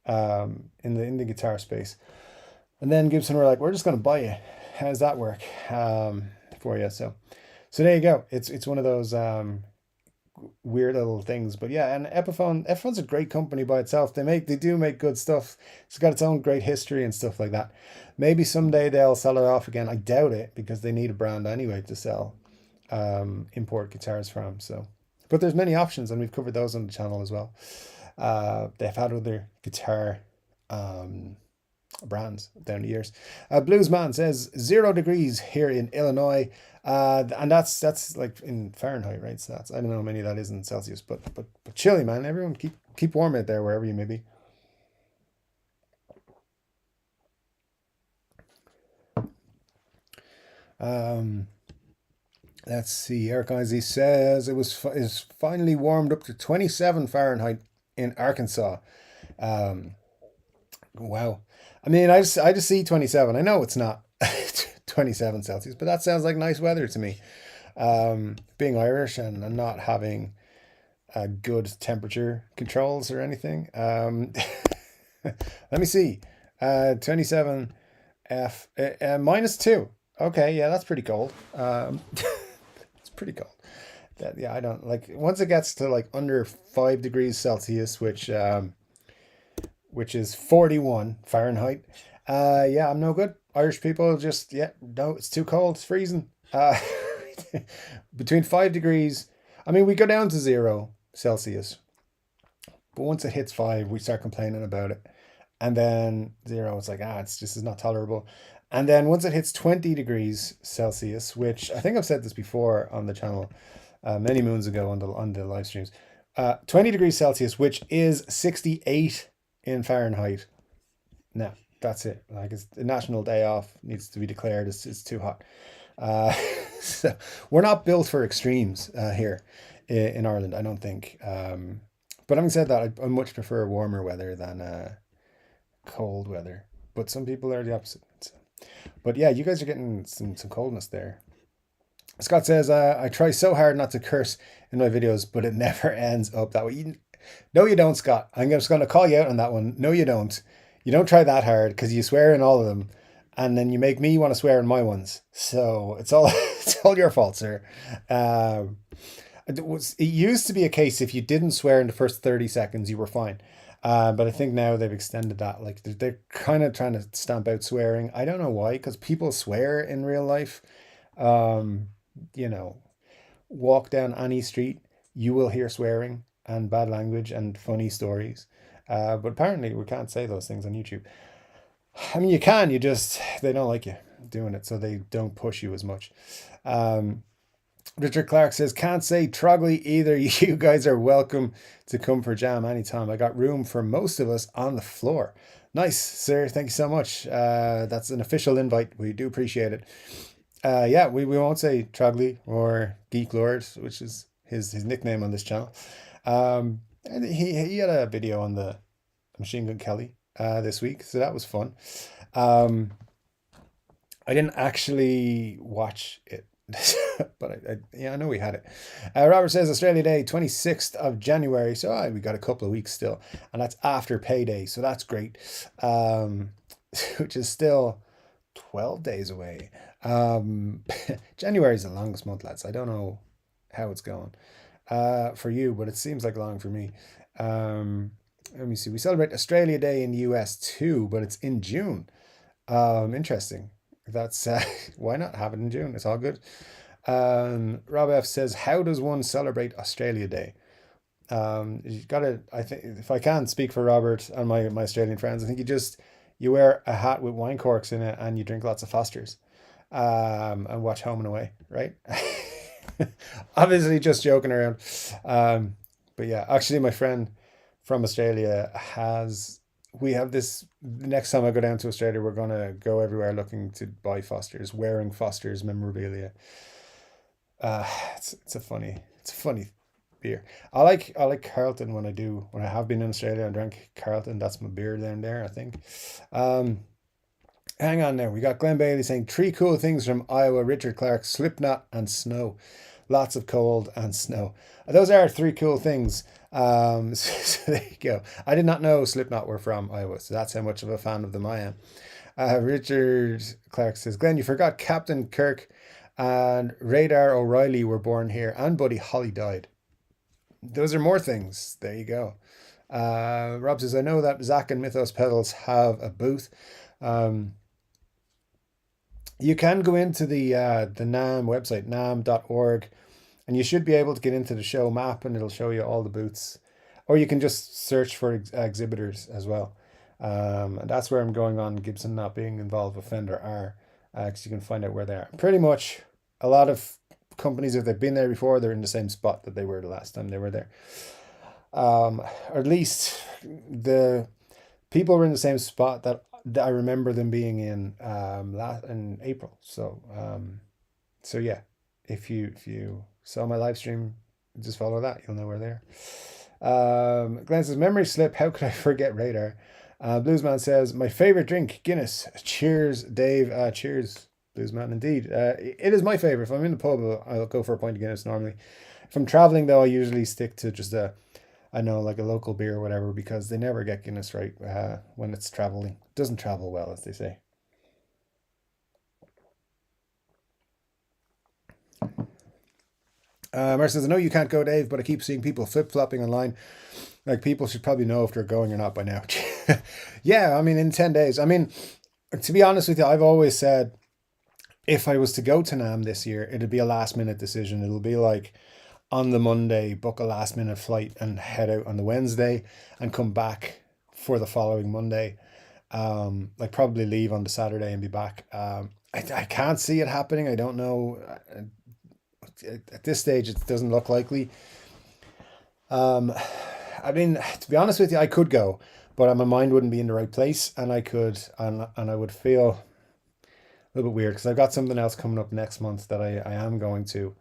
in the guitar space. And then Gibson were like, "We're just going to buy you. How does that work for you?" So there you go. It's one of those weird little things, but yeah. And Epiphone's a great company by itself. They do make good stuff. It's got its own great history and stuff like that. Maybe someday they'll sell it off again. I doubt it because they need a brand anyway to sell import guitars from. So, but there's many options, and we've covered those on the channel as well. They've had other guitar brands down the years. Bluesman says 0 degrees here in Illinois, and that's like in Fahrenheit, right? So I don't know how many that is in Celsius, but chilly, man. Everyone keep warm out there wherever you may be. Let's see. Eric Isaac says is finally warmed up to 27 Fahrenheit in Arkansas. Wow. I mean, I just see 27. I know it's not 27 Celsius, but that sounds like nice weather to me. Being Irish and not having good temperature controls or anything. Let me see. 27 F -2. Okay, yeah, that's pretty cold. It's pretty cold. Yeah, I don't like once it gets to like under 5 degrees Celsius, which is 41 Fahrenheit. Yeah, I'm no good. Irish people just, yeah, no, it's too cold. It's freezing. Between 5 degrees, I mean, we go down to 0 Celsius, but once it hits 5, we start complaining about it. And then 0, it's like, this is not tolerable. And then once it hits 20 degrees Celsius, which I think I've said this before on the channel many moons ago on the live streams, 20 degrees Celsius, which is 68 in Fahrenheit. No, that's it. Like it's the national day off needs to be declared. It's too hot. So we're not built for extremes here in Ireland, I don't think. But having said that, I much prefer warmer weather than cold weather. But some people are the opposite. So. But yeah, you guys are getting some coldness there. Scott says, I try so hard not to curse in my videos, but it never ends up that way. No, you don't, Scott. I'm just going to call you out on that one. No, you don't. You don't try that hard because you swear in all of them, and then you make me want to swear in my ones. So it's all it's all your fault, sir. It used to be a case if you didn't swear in the first 30 seconds, you were fine. But I think now they've extended that. Like they're kind of trying to stamp out swearing. I don't know why, because people swear in real life. You know, walk down any street, you will hear swearing and bad language and funny stories. But apparently we can't say those things on YouTube. I mean, you can, they don't like you doing it, so they don't push you as much. Richard Clark says, can't say Trogley either. You guys are welcome to come for jam anytime. I got room for most of us on the floor. Nice, sir. Thank you so much. That's an official invite. We do appreciate it. Yeah, we won't say Trogley or Geek Lord, which is his nickname on this channel. And he had a video on the Machine Gun Kelly this week, so that was fun. I didn't actually watch it, but I know we had it. Robert says Australia Day, 26th of January, so we got a couple of weeks still, and that's after payday, so that's great. Which is still 12 days away. January is the longest month, lads. I don't know how it's going for you, but it seems like long for me. Let me see. We celebrate Australia Day in the US too, but it's in June. Interesting. That's why not have it in June? It's all good. Rob F says, how does one celebrate Australia Day? You gotta, I think, if I can speak for Robert and my Australian friends, I think you wear a hat with wine corks in it and you drink lots of Fosters, and watch Home and Away, right? Obviously, just joking around. But yeah, actually, my friend from Australia has. We have this. The next time I go down to Australia, we're gonna go everywhere looking to buy Foster's, wearing Foster's memorabilia. Uh, it's a funny beer. I like Carlton when I have been in Australia and drank Carlton. That's my beer down there, I think. Um, Hang on now. We got Glenn Bailey saying three cool things from Iowa. Richard Clark, Slipknot, and snow. Lots of cold and snow. Those are three cool things. So there you go. I did not know Slipknot were from Iowa, so that's how much of a fan of them I am. Richard Clark says, Glenn, you forgot Captain Kirk and Radar O'Reilly were born here, and Buddy Holly died. Those are more things. There you go. Rob says, I know that Zach and Mythos Pedals have a booth. Um, you can go into the NAMM website, NAMM.org, and you should be able to get into the show map and it'll show you all the booths. Or you can just search for exhibitors as well. And that's where I'm going on Gibson not being involved with Fender R, because you can find out where they are. Pretty much a lot of companies, if they've been there before, they're in the same spot that they were the last time they were there. Or at least the people were in the same spot that I remember them being in in April. So yeah, if you saw my live stream, just follow that. You'll know we're there. Glenn says, memory slip. How could I forget Radar? Bluesman says, my favorite drink, Guinness. Cheers, Dave. Cheers, Bluesman. Indeed. It is my favorite. If I'm in the pub, I'll go for a pint of Guinness normally. If I'm traveling, though, I usually stick to just I know, like a local beer or whatever, because they never get Guinness right when it's traveling. It doesn't travel well, as they say. Mercer says, I know you can't go, Dave, but I keep seeing people flip-flopping online. Like, people should probably know if they're going or not by now. Yeah, I mean, in 10 days. I mean, to be honest with you, I've always said if I was to go to NAMM this year, it'd be a last-minute decision. It'll be like on the Monday, book a last-minute flight and head out on the Wednesday and come back for the following Monday. Like, probably leave on the Saturday and be back. I can't see it happening. I don't know. At this stage, it doesn't look likely. Um, I mean, to be honest with you, I could go, but my mind wouldn't be in the right place, and I would feel a little bit weird because I've got something else coming up next month that I am going to,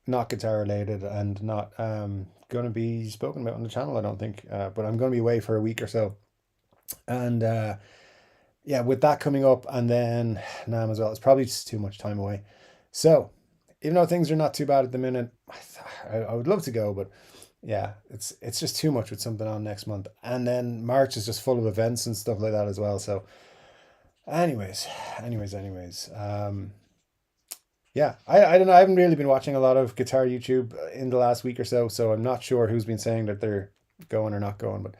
not guitar related and not going to be spoken about on the channel, I don't think. But I'm going to be away for a week or so, and yeah, with that coming up, and then NAMM as well, it's probably just too much time away. So even though things are not too bad at the minute, I would love to go, but yeah, it's just too much with something on next month, and then March is just full of events and stuff like that as well. So, anyways, yeah, I don't know. I haven't really been watching a lot of guitar YouTube in the last week or so, so I'm not sure who's been saying that they're going or not going, but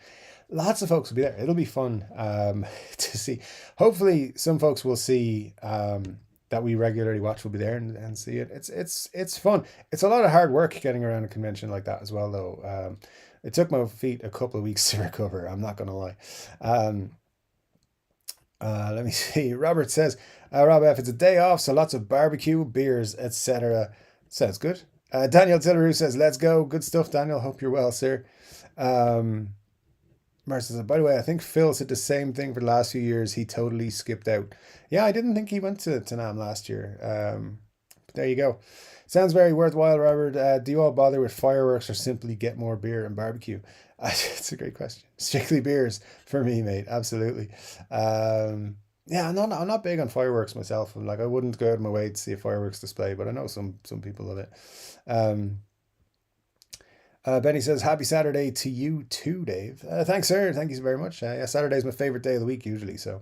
lots of folks will be there. It'll be fun to see. Hopefully, some folks will see that we regularly watch will be there and see it. It's fun. It's a lot of hard work getting around a convention like that as well, though. It took my feet a couple of weeks to recover. I'm not gonna lie. Um, Let me see. Robert says, Rob F, it's a day off, so lots of barbecue, beers, etc. Sounds good. Daniel Tilleru says, let's go. Good stuff, Daniel. Hope you're well, sir. Um, Marcia says, by the way, I think Phil said the same thing for the last few years. He totally skipped out. Yeah, I didn't think he went to NAMM last year. But there you go. Sounds very worthwhile, Robert. Do you all bother with fireworks or simply get more beer and barbecue? It's a great question. Strictly beers for me, mate. Absolutely. Yeah, I'm not big on fireworks myself. Like, I wouldn't go out of my way to see a fireworks display, but I know some people love it. Um, Benny says, happy Saturday to you too, Dave. Thanks, sir. Thank you very much. Yeah, Saturday is my favorite day of the week usually. So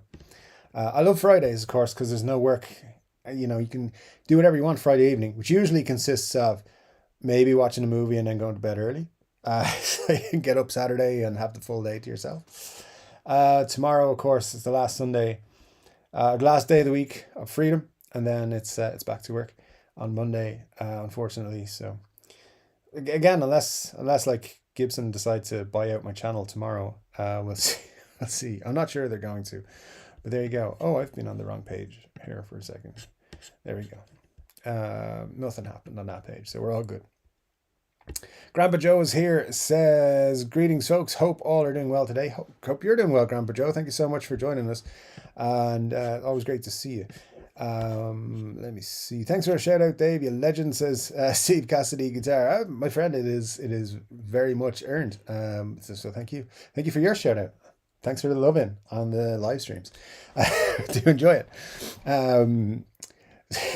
I love Fridays, of course, because there's no work. You know, you can do whatever you want Friday evening, which usually consists of maybe watching a movie and then going to bed early. So you can get up Saturday and have the full day to yourself. Tomorrow, of course, is the last Sunday, last day of the week of freedom, and then it's back to work on Monday, unfortunately. So again, unless like Gibson decide to buy out my channel tomorrow, we'll see. We'll see. I'm not sure they're going to, but there you go. Oh, I've been on the wrong page here for a second. There we go. Nothing happened on that page, so we're all good. Grandpa Joe is here, says, greetings, folks. Hope all are doing well today. Hope you're doing well, Grandpa Joe. Thank you so much for joining us. And always great to see you. Let me see. Thanks for a shout out, Dave. You legend, says Steve Cassidy guitar. My friend, it is very much earned. So thank you. Thank you for your shout out. Thanks for the love in on the live streams. Do enjoy it.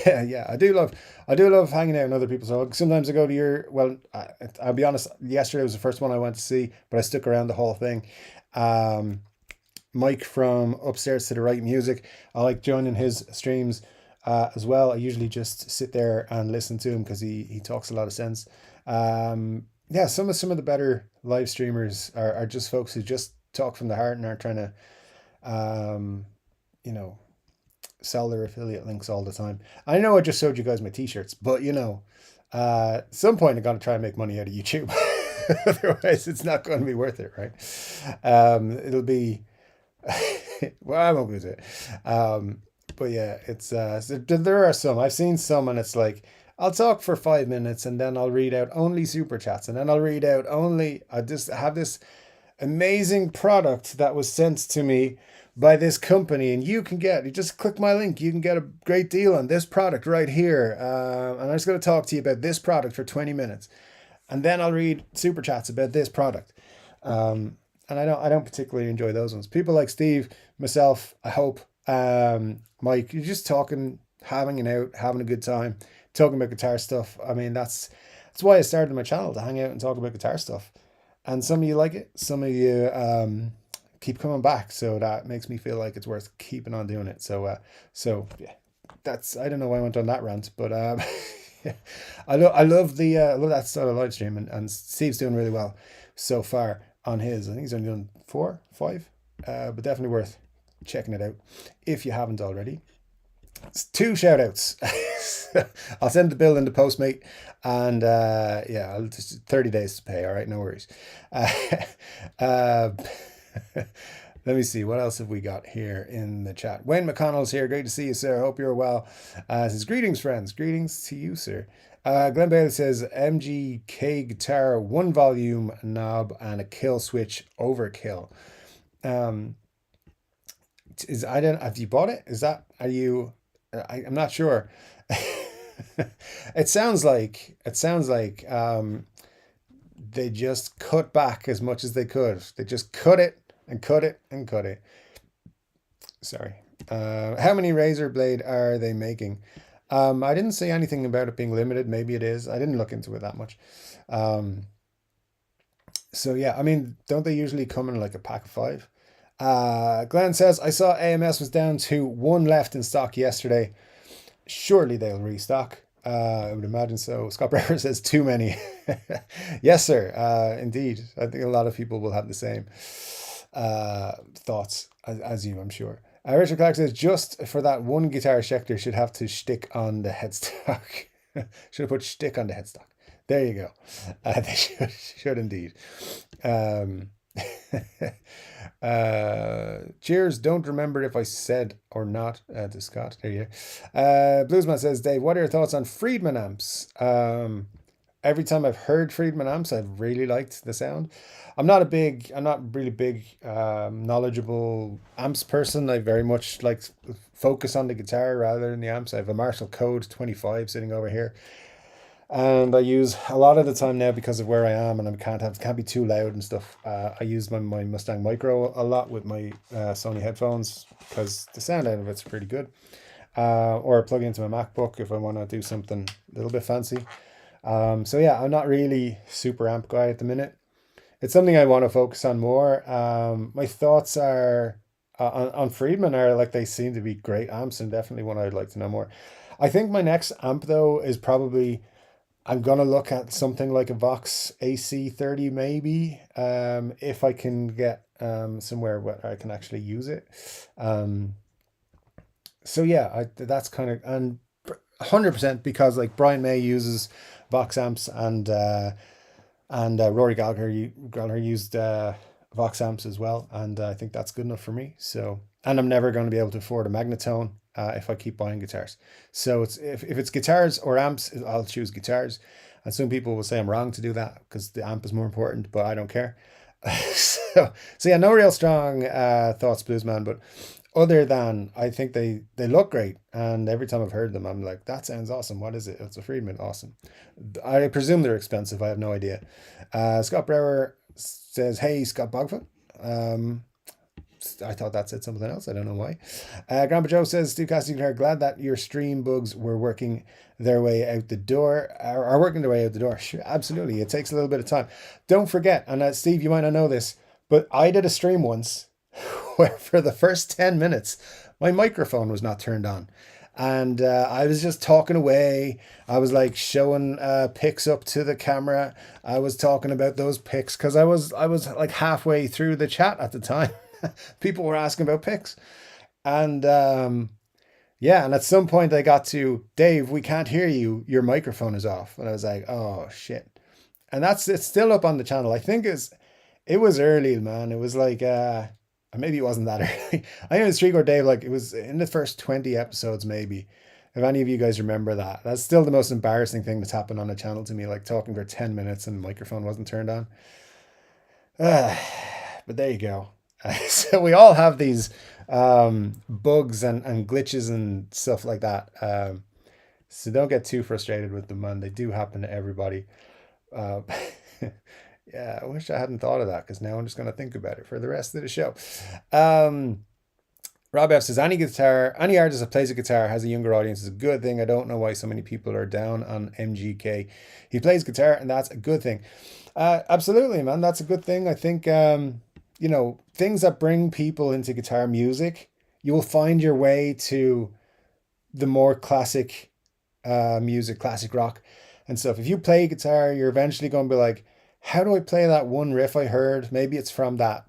Yeah, I do love hanging out in other people's homes. Sometimes I go to I'll be honest, yesterday was the first one I went to see, but I stuck around the whole thing. Mike from Upstairs to the Right Music, I like joining his streams as well. I usually just sit there and listen to him because he talks a lot of sense. Yeah, some of the better live streamers are just folks who just talk from the heart and aren't trying to sell their affiliate links all the time. I know I just showed you guys my t-shirts, but at some point I'm going to try and make money out of YouTube. Otherwise it's not going to be worth it, right? It'll be well, I won't lose it. But yeah, it's there are some I've seen some, and it's like I'll talk for 5 minutes and then I'll read out only super chats, and then I'll read out only I just have this amazing product that was sent to me by this company, and you just click my link, you can get a great deal on this product right here, and I'm just going to talk to you about this product for 20 minutes, and then I'll read super chats about this product, and I don't particularly enjoy those ones. People like Steve, myself, I hope, Mike, you're just talking, having a good time, talking about guitar stuff. I mean, that's why I started my channel, to hang out and talk about guitar stuff. And some of you like it, some of you keep coming back, so that makes me feel like it's worth keeping on doing it. So yeah, I don't know why I went on that rant, but yeah, I love that style of live stream, and Steve's doing really well so far on his. I think he's only done 4, 5, but definitely worth checking it out if you haven't already. It's 2 shout outs. I'll send the bill in the post, mate, and yeah, I'll just 30 days to pay. All right, no worries. Let me see, what else have we got here in the chat? Wayne McConnell's here. Great to see you, sir. Hope you're well. Says, greetings, friends. Greetings to you, sir. Glenn Bailey says, MGK guitar, 1 volume knob and a kill switch overkill. Have you bought it? I'm not sure. It sounds like they just cut back as much as they could. They just cut it and cut it and cut it. Sorry. How many razor blade are they making? I didn't say anything about it being limited. Maybe it is. I didn't look into it that much. So yeah, I mean, don't they usually come in like a pack of 5? Glenn says, I saw AMS was down to 1 left in stock yesterday. Surely they'll restock. I would imagine so. Scott Brewer says, too many. Yes, sir. Indeed. I think a lot of people will have the same thoughts as you, I'm sure. Richard Clark says, just for that one guitar, Schecter should have to stick on the headstock. Should have put stick on the headstock. There you go. They should indeed. Cheers. Don't remember if I said or not to Scott. There you go. Bluesman says, Dave, what are your thoughts on Friedman amps? Every time I've heard Friedman amps, I've really liked the sound. I'm not really big knowledgeable amps person. I very much like focus on the guitar rather than the amps. I have a Marshall Code 25 sitting over here, and I use a lot of the time now, because of where I am and I can't be too loud and stuff. I use my Mustang Micro a lot with my Sony headphones, because the sound out of it's pretty good. Or I plug into my MacBook if I want to do something a little bit fancy. So yeah, I'm not really super amp guy at the minute. It's something I want to focus on more. My thoughts are on Friedman are like, they seem to be great amps, and definitely one I'd like to know more. I think my next amp though is probably, I'm gonna look at something like a Vox AC30 maybe, if I can get somewhere where I can actually use it. So yeah, that's kind of, and 100% because like Brian May uses Vox amps, and Rory Gallagher used Vox amps as well, and I think that's good enough for me. So and I'm never going to be able to afford a Magnetone if I keep buying guitars. So if it's guitars or amps, I'll choose guitars. And some people will say I'm wrong to do that because the amp is more important, but I don't care. So yeah, no real strong thoughts, Bluesman. But other than I think they look great, and every time I've heard them, I'm like, that sounds awesome. What is it? It's a Friedman, awesome. I presume they're expensive. I have no idea. Scott Brower says, "Hey, Scott Bogfoot." Um, I thought that said something else. I don't know why. Grandpa Joe says, Steve Cassidy, glad that your stream bugs were working their way out the door, are working their way out the door. Sure, absolutely. It takes a little bit of time. Don't forget, and Steve, you might not know this, but I did a stream once where for the first 10 minutes, my microphone was not turned on. And I was just talking away. I was like showing pics up to the camera. I was talking about those pics because I was like halfway through the chat at the time. People were asking about pics. And yeah, and at some point I got to, Dave, we can't hear you. Your microphone is off. And I was like, oh shit. And it's still up on the channel. I think it was early, man. It was like maybe it wasn't that early. I know it's Chord Dave, like it was in the first 20 episodes, maybe. If any of you guys remember that. That's still the most embarrassing thing that's happened on a channel to me, like talking for 10 minutes and the microphone wasn't turned on. But there you go. So we all have these bugs and glitches and stuff like that. So don't get too frustrated with them, man. They do happen to everybody. Uh, yeah, I wish I hadn't thought of that because now I'm just going to think about it for the rest of the show. Rob F says, any artist that plays a guitar has a younger audience is a good thing. I don't know why so many people are down on MGK. He plays guitar and that's a good thing. Absolutely, man. That's a good thing. I think, things that bring people into guitar music, you will find your way to the more classic music, classic rock and stuff. If you play guitar, you're eventually going to be like, how do I play that one riff I heard? Maybe it's from that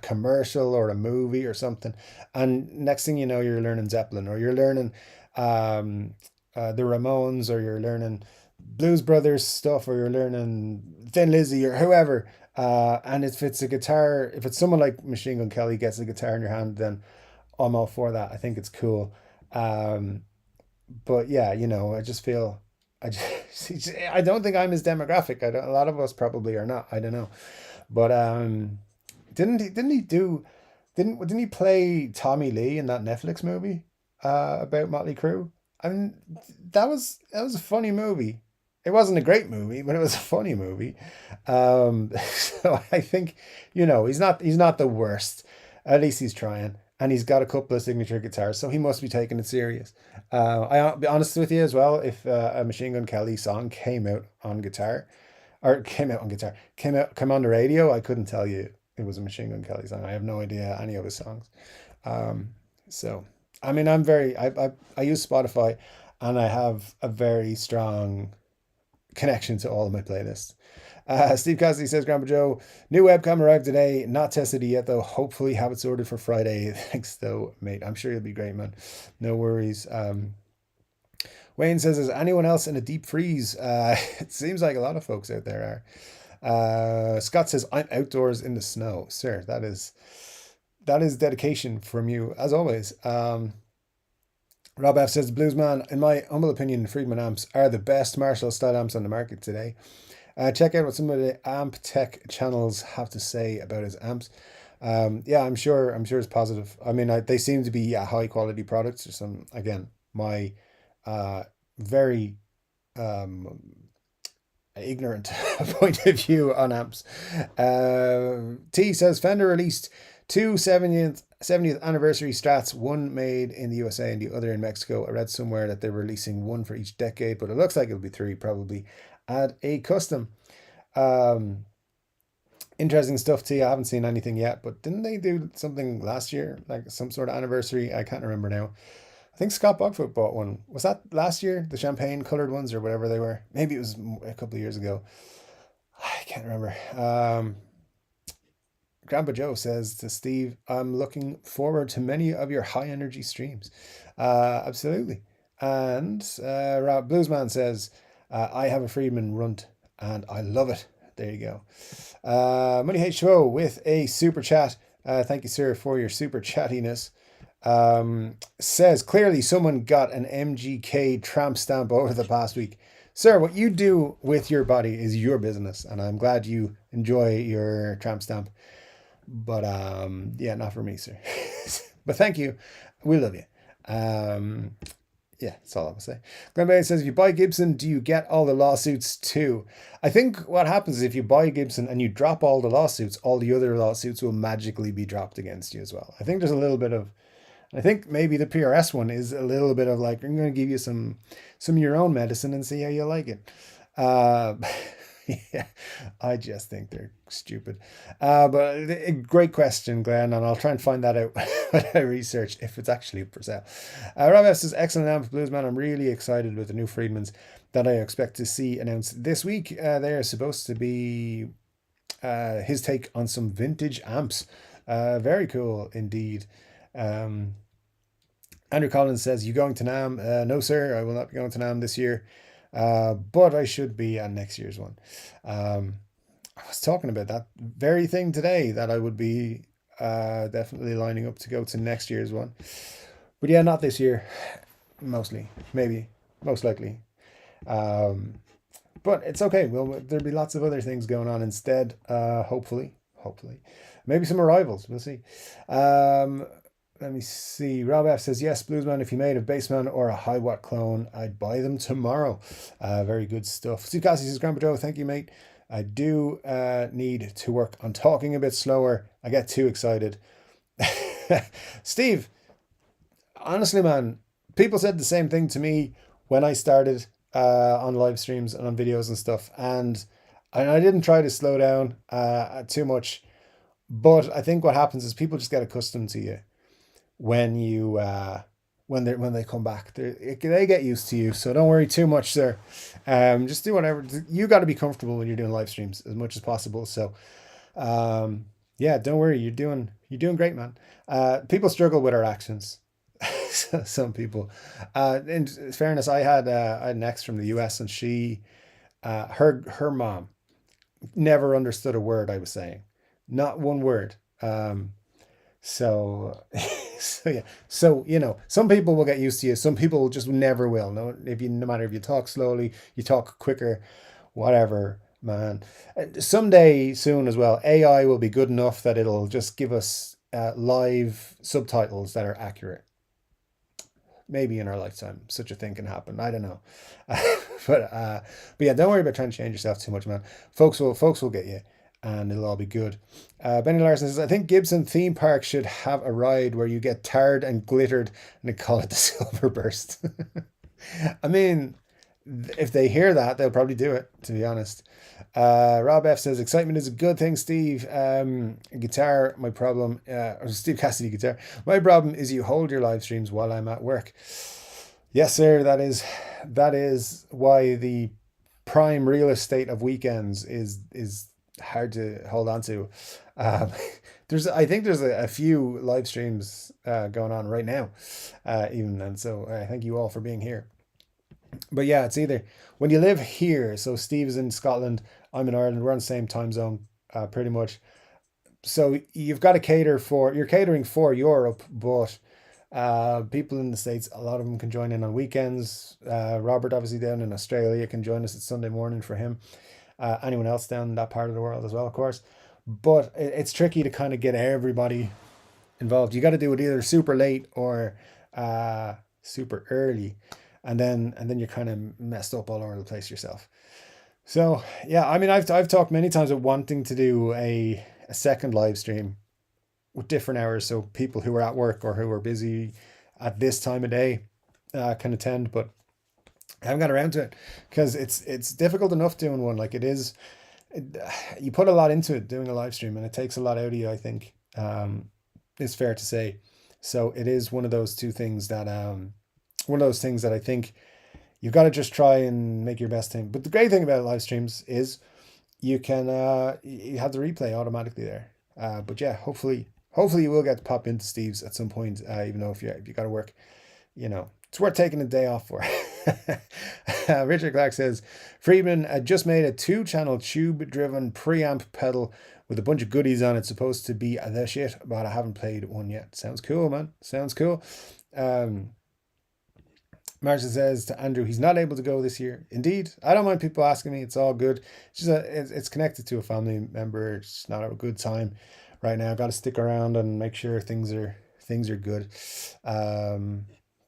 commercial or a movie or something. And next thing you know, you're learning Zeppelin or you're learning the Ramones or you're learning Blues Brothers stuff or you're learning Thin Lizzy or whoever. And if it's a guitar, if it's someone like Machine Gun Kelly gets a guitar in your hand, then I'm all for that. I think it's cool. But yeah, I just feel I don't think I'm his demographic. A lot of us probably are not. I don't know. But didn't he play Tommy Lee in that Netflix movie about Motley Crue? I mean, that was a funny movie. It wasn't a great movie, but it was a funny movie. So I think, he's not the worst. At least he's trying. And he's got a couple of signature guitars, so he must be taking it serious. I'll be honest with you as well, if a Machine Gun Kelly song came out on guitar, or came on the radio, I couldn't tell you it was a Machine Gun Kelly song. I have no idea any of his songs. So, I mean, I use Spotify, and I have a very strong connection to all of my playlists. Steve Cassidy says, Grandpa Joe, new webcam arrived today. Not tested it yet, though. Hopefully have it sorted for Friday. Thanks, though, mate. I'm sure you'll be great, man. No worries. Wayne says, is anyone else in a deep freeze? It seems like a lot of folks out there are. Scott says, I'm outdoors in the snow. Sir, that is dedication from you, as always. Rob F says, Bluesman, in my humble opinion, Friedman amps are the best Marshall style amps on the market today. Check out what some of the amp tech channels have to say about his amps. Yeah, I'm sure it's positive. I mean, they seem to be high quality products. Or again, my very ignorant point of view on amps. T says, Fender released two 70th anniversary Strats, one made in the USA and the other in Mexico. I read somewhere that they're releasing one for each decade, but it looks like it'll be three, probably at a custom. Interesting stuff, T. I haven't seen anything yet, but didn't they do something last year, like some sort of anniversary? I can't remember now. I think Scott Bogfoot bought one. Was that last year? The champagne colored ones or whatever they were. Maybe it was a couple of years ago. I can't remember. Grandpa Joe says to Steve, I'm looking forward to many of your high energy streams. Absolutely. And Rob Bluesman says, I have a Friedman Runt and I love it. There you go. Money H2O with a super chat. Thank you, sir, for your super chattiness. Says clearly someone got an MGK tramp stamp over the past week. Sir, what you do with your body is your business, and I'm glad you enjoy your tramp stamp. But yeah, not for me, sir. But thank you. We love you. Um, yeah, that's all I will say. Glenn Bailey says, if you buy Gibson, do you get all the lawsuits too? I think what happens is if you buy Gibson and you drop all the lawsuits, all the other lawsuits will magically be dropped against you as well. I think there's a little bit of, I think maybe the PRS one is a little bit of like, I'm going to give you some of your own medicine and see how you like it. Uh, yeah, I just think they're stupid. But a great question, Glenn, and I'll try and find that out when I research if it's actually for sale. Rob S says, excellent amp, Bluesman. I'm really excited with the new Friedmans that I expect to see announced this week. They are supposed to be his take on some vintage amps. Very cool indeed. Um, Andrew Collins says, you going to NAMM? No, sir, I will not be going to NAMM this year. But I should be at next year's one. I was talking about that very thing today, that I would be definitely lining up to go to next year's one. But yeah, not this year. Mostly, maybe, most likely. Um, but it's okay. Well, there'll be lots of other things going on instead. Hopefully, maybe some arrivals. We'll see. Um, Let me see. Rob F says, yes, Bluesman, if you made a Bassman or a high watt clone, I'd buy them tomorrow. Very good stuff. Steve Cassie says, Grandpa Joe, thank you, mate. I do need to work on talking a bit slower. I get too excited. Steve, honestly, man, people said the same thing to me when I started on live streams and on videos and stuff. And I didn't try to slow down too much. But I think what happens is people just get accustomed to you when you when they come back. They get used to you, so don't worry too much, sir. Just do whatever. You got to be comfortable when you're doing live streams as much as possible. So yeah, don't worry. You're doing great, man. People struggle with our accents. Some people. In fairness, I had an ex from the US, and she her mom never understood a word I was saying, not one word. So, so yeah. So some people will get used to you. Some people just never will. No matter if you talk slowly, you talk quicker, whatever, man. Someday soon as well, AI will be good enough that it'll just give us live subtitles that are accurate. Maybe in our lifetime, such a thing can happen. I don't know, but yeah, don't worry about trying to change yourself too much, man. Folks will get you, and it'll all be good. Benny Larson says, I think Gibson theme park should have a ride where you get tarred and glittered, and they call it the Silver Burst. I mean, if they hear that, they'll probably do it, to be honest. Rob F says, excitement is a good thing, Steve. Guitar, my problem, or Steve Cassidy guitar. My problem is you hold your live streams while I'm at work. Yes, sir, that is why the prime real estate of weekends is hard to hold on to. Um, I think there's a few live streams going on right now, even, and so I thank you all for being here. But yeah, it's either when you live here. So Steve is in Scotland, I'm in Ireland. We're on the same time zone, pretty much. So you've got to you're catering for Europe, but people in the States, a lot of them can join in on weekends. Robert, obviously down in Australia, can join us at Sunday morning for him. Anyone else down in that part of the world as well, of course. But it's tricky to kind of get everybody involved. You got to do it either super late or super early, and then you're kind of messed up all over the place yourself. So yeah, I mean, I've talked many times of wanting to do a second live stream with different hours, so people who are at work or who are busy at this time of day can attend, but I haven't got around to it because it's difficult enough doing one. Like it is, you put a lot into it doing a live stream, and it takes a lot out of you, I think. It's fair to say. So it is one of those things that I think you've got to just try and make your best thing. But the great thing about live streams is you can you have the replay automatically there. But yeah, hopefully you will get to pop into Steve's at some point, even though if you got to work, it's worth taking a day off for. Richard Clark says, Friedman just made a 2-channel tube-driven preamp pedal with a bunch of goodies on it. Supposed to be the shit, but I haven't played one yet. Sounds cool, man. Sounds cool. Marshall says to Andrew, he's not able to go this year. Indeed, I don't mind people asking me. It's all good. It's just it's connected to a family member. It's not a good time right now. Got to stick around and make sure things are good.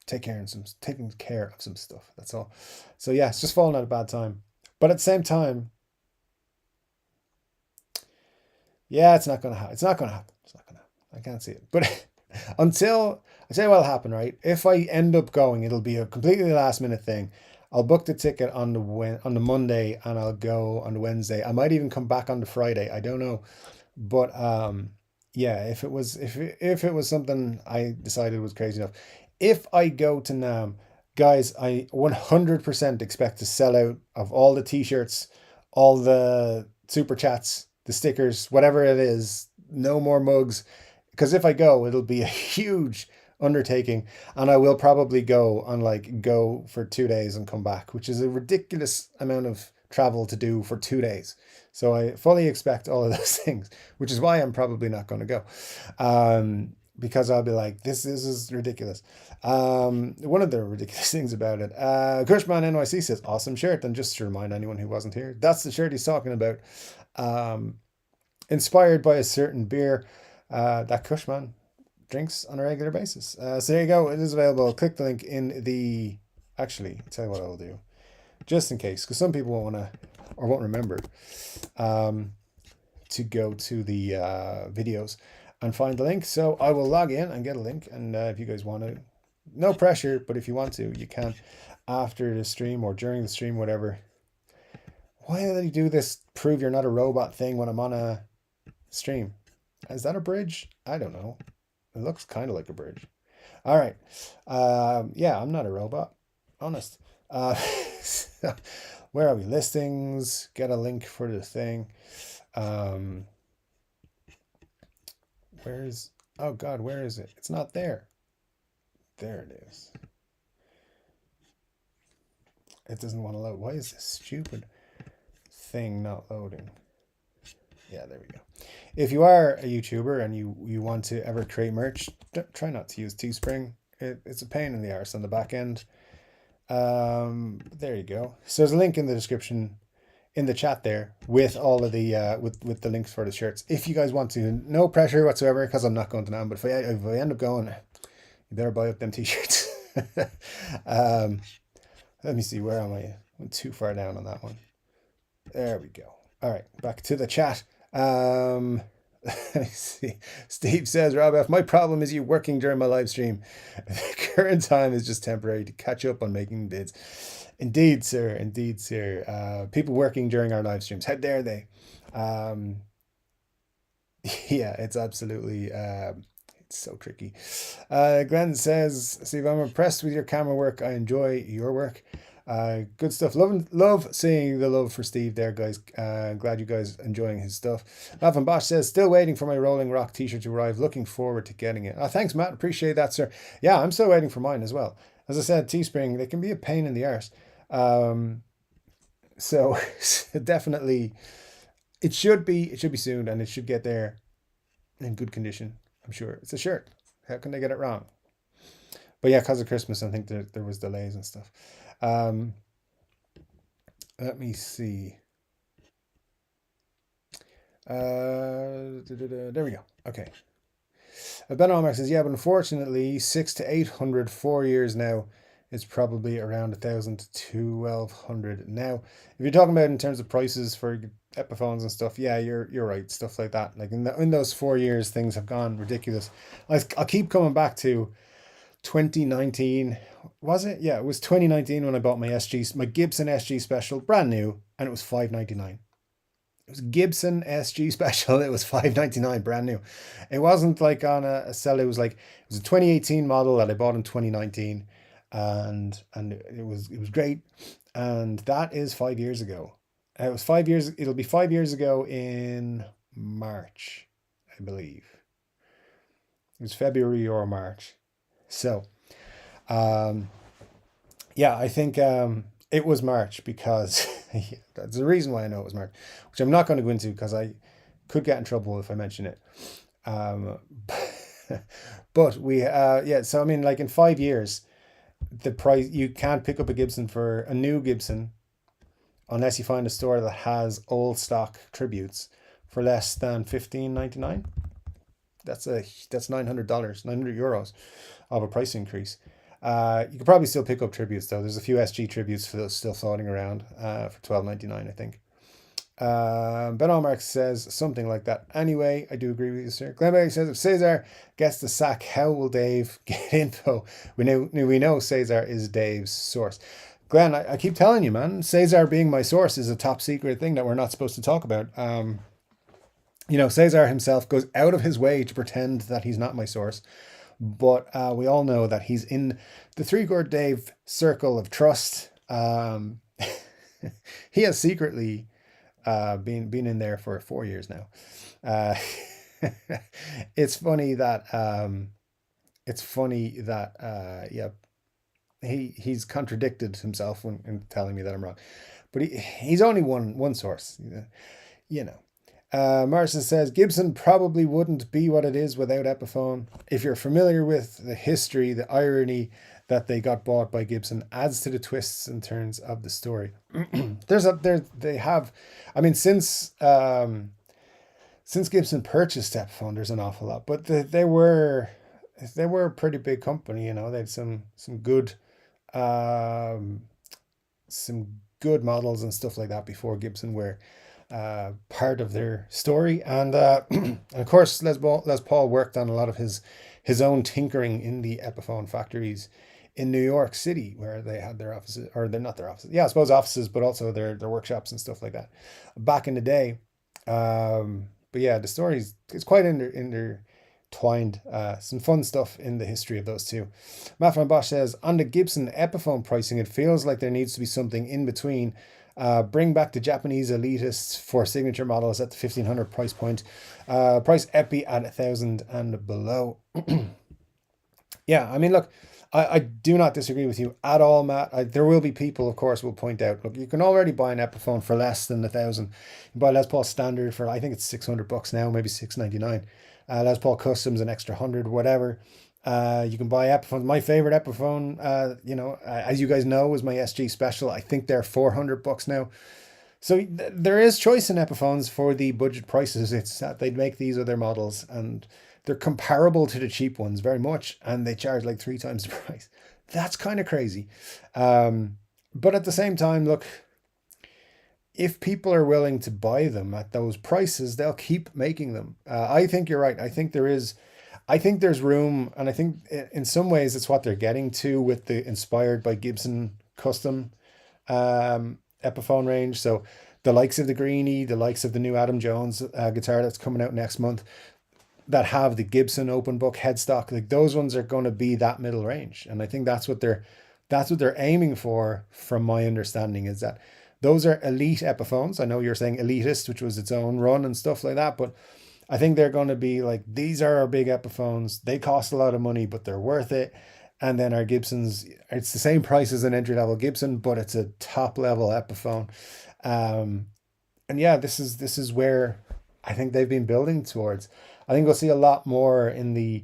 Taking care of some stuff. That's all. So yeah, it's just falling at a bad time. But at the same time, yeah, it's not gonna happen. It's not gonna happen. It's not gonna happen. I can't see it. But until I say what'll happen, right? If I end up going, it'll be a completely last minute thing. I'll book the ticket on the Monday and I'll go on the Wednesday. I might even come back on the Friday. I don't know. But yeah, if it was something I decided was crazy enough. If I go to NAMM, guys, I 100% expect to sell out of all the t-shirts, all the super chats, the stickers, whatever it is. No more mugs. Because if I go, it'll be a huge undertaking, and I will probably go for 2 days and come back, which is a ridiculous amount of travel to do for 2 days. So I fully expect all of those things, which is why I'm probably not going to go, because I'll be like, this is ridiculous. One of the ridiculous things about it, Kushman NYC says, awesome shirt. And just to remind anyone who wasn't here, that's the shirt he's talking about. Inspired by a certain beer that Kushman drinks on a regular basis. So there you go. It is available. Click the link in the... Actually, I'll tell you what I'll do. Just in case, because some people won't want to or won't remember to go to the videos and find the link. So I will log in and get a link. And if you guys want to, no pressure, but if you want to, you can after the stream or during the stream, whatever. Why did he do this prove you're not a robot thing when I'm on a stream? Is that a bridge? I don't know. It looks kind of like a bridge. All right. Yeah, I'm not a robot. Honest. So where are we? Listings. Get a link for the thing. Where's... Oh, God, where is it? It's not there. There it is. It doesn't want to load. Why is this stupid thing not loading? Yeah, there we go. If you are a YouTuber and you want to ever create merch, try not to use Teespring. It's a pain in the arse on the back end. There you go. So there's a link in the description, in the chat there, with all of the with the links for the shirts. If you guys want to, no pressure whatsoever, because I'm not going to NAMM. But if I end up going, you better buy up them t-shirts. Let me see, where am I? I went too far down on that one. There we go. All right, back to the chat. Let me see. Steve says, Rob F, my problem is you working during my live stream. The current time is just temporary to catch up on making bids. Indeed, sir. Indeed, sir. People working during our live streams, how dare they? Yeah, it's absolutely it's so tricky. Glenn says, Steve, I'm impressed with your camera work. I enjoy your work. Good stuff. Love seeing the love for Steve there, guys. Glad you guys enjoying his stuff. Matt Bosch says, still waiting for my Rolling Rock t-shirt to arrive. Looking forward to getting it. Thanks, Matt. Appreciate that, sir. Yeah, I'm still waiting for mine as well. As I said, Teespring, they can be a pain in the arse. So definitely, it should be soon, and it should get there in good condition. I'm sure. It's a shirt. How can they get it wrong? But yeah, because of Christmas, I think there was delays and stuff. Let me see. There we go. Okay. Ben Allmark says, yeah, but unfortunately, 600 to 800 4 years now is probably around 1,000 to 1,200 now. If you're talking about in terms of prices for Epiphones and stuff, yeah, you're right. Stuff like that. Like in those 4 years, things have gone ridiculous. I'll keep coming back to 2019. Was it? Yeah, it was 2019 when I bought my Gibson SG Special, brand new, and it was $599. It was Gibson SG Special. It was $599, brand new. It wasn't like on a sell. It was a 2018 model that I bought in 2019, and it was great. And that is 5 years ago. It was 5 years. It'll be 5 years ago in March, I believe. It was February or March. So, yeah, I think it was March because that's the reason why I know it was March, which I'm not going to go into because I could get in trouble if I mention it. Um, but yeah, so I mean, like in 5 years, the price you can't pick up a Gibson for a new Gibson unless you find a store that has old stock tributes for less than 15.99. That's $900, €900 of a price increase. You could probably still pick up tributes though. There's a few SG tributes still floating around for 12.99, I think. Ben Allmark says something like that. Anyway, I do agree with you, sir. Glenberg says if Cesar gets the sack, how will Dave get info? We know Cesar is Dave's source. Glenn, I keep telling you, man, Cesar being my source is a top secret thing that we're not supposed to talk about. Cesar himself goes out of his way to pretend that he's not my source, but we all know that he's in the Chord Dave circle of trust. He has secretly been in there for 4 years now. Uh, it's funny that yeah, he's contradicted himself in telling me that I'm wrong, but he's only one source, you know. Marcia says Gibson probably wouldn't be what it is without Epiphone. If you're familiar with the history, the irony that they got bought by Gibson adds to the twists and turns of the story. They have, I mean, since Gibson purchased Epiphone, there's an awful lot, but they were a pretty big company. They had um, some good models and stuff like that before Gibson were part of their story. And and of course, Les Paul worked on a lot of his own tinkering in the Epiphone factories in New York City, where they had their offices, or they're not their offices. Yeah, I suppose offices, but also their workshops and stuff like that back in the day. But yeah, the stories it's quite intertwined. Some fun stuff in the history of those two. Matt van Bosch says on the Gibson Epiphone pricing, it feels like there needs to be something in between. Bring back the Japanese elitists for signature models at the 1,500 price point. Price Epi at 1,000 and below. Yeah, I mean, look, I do not disagree with you at all, Matt. There will be people, of course, will point out, look, you can already buy an Epiphone for less than 1,000. You can buy Les Paul Standard for, I think it's $600 now, maybe $699. Les Paul Customs an extra 100, whatever. You can buy Epiphone. My favorite Epiphone, as you guys know, was my SG Special. I think they're $400 now. So there is choice in Epiphones for the budget prices. It's that they'd make these other models and they're comparable to the cheap ones very much, and they charge like 3 times the price. That's kind of crazy. But at the same time, look, if people are willing to buy them at those prices, they'll keep making them. I think you're right. I think there's room, and I think in some ways it's what they're getting to with the inspired by Gibson custom Epiphone range. So the likes of the Greenie, the likes of the new Adam Jones guitar that's coming out next month, that have the Gibson open book headstock, like those ones are going to be that middle range, and I think that's what they're aiming for. From my understanding, is that those are elite Epiphones. I know you're saying elitist, which was its own run and stuff like that, but I think they're going to be like, these are our big Epiphones. They cost a lot of money, but they're worth it. And then our Gibsons, it's the same price as an entry level Gibson, but it's a top level Epiphone. And yeah, this is where I think they've been building towards. I think we'll see a lot more in the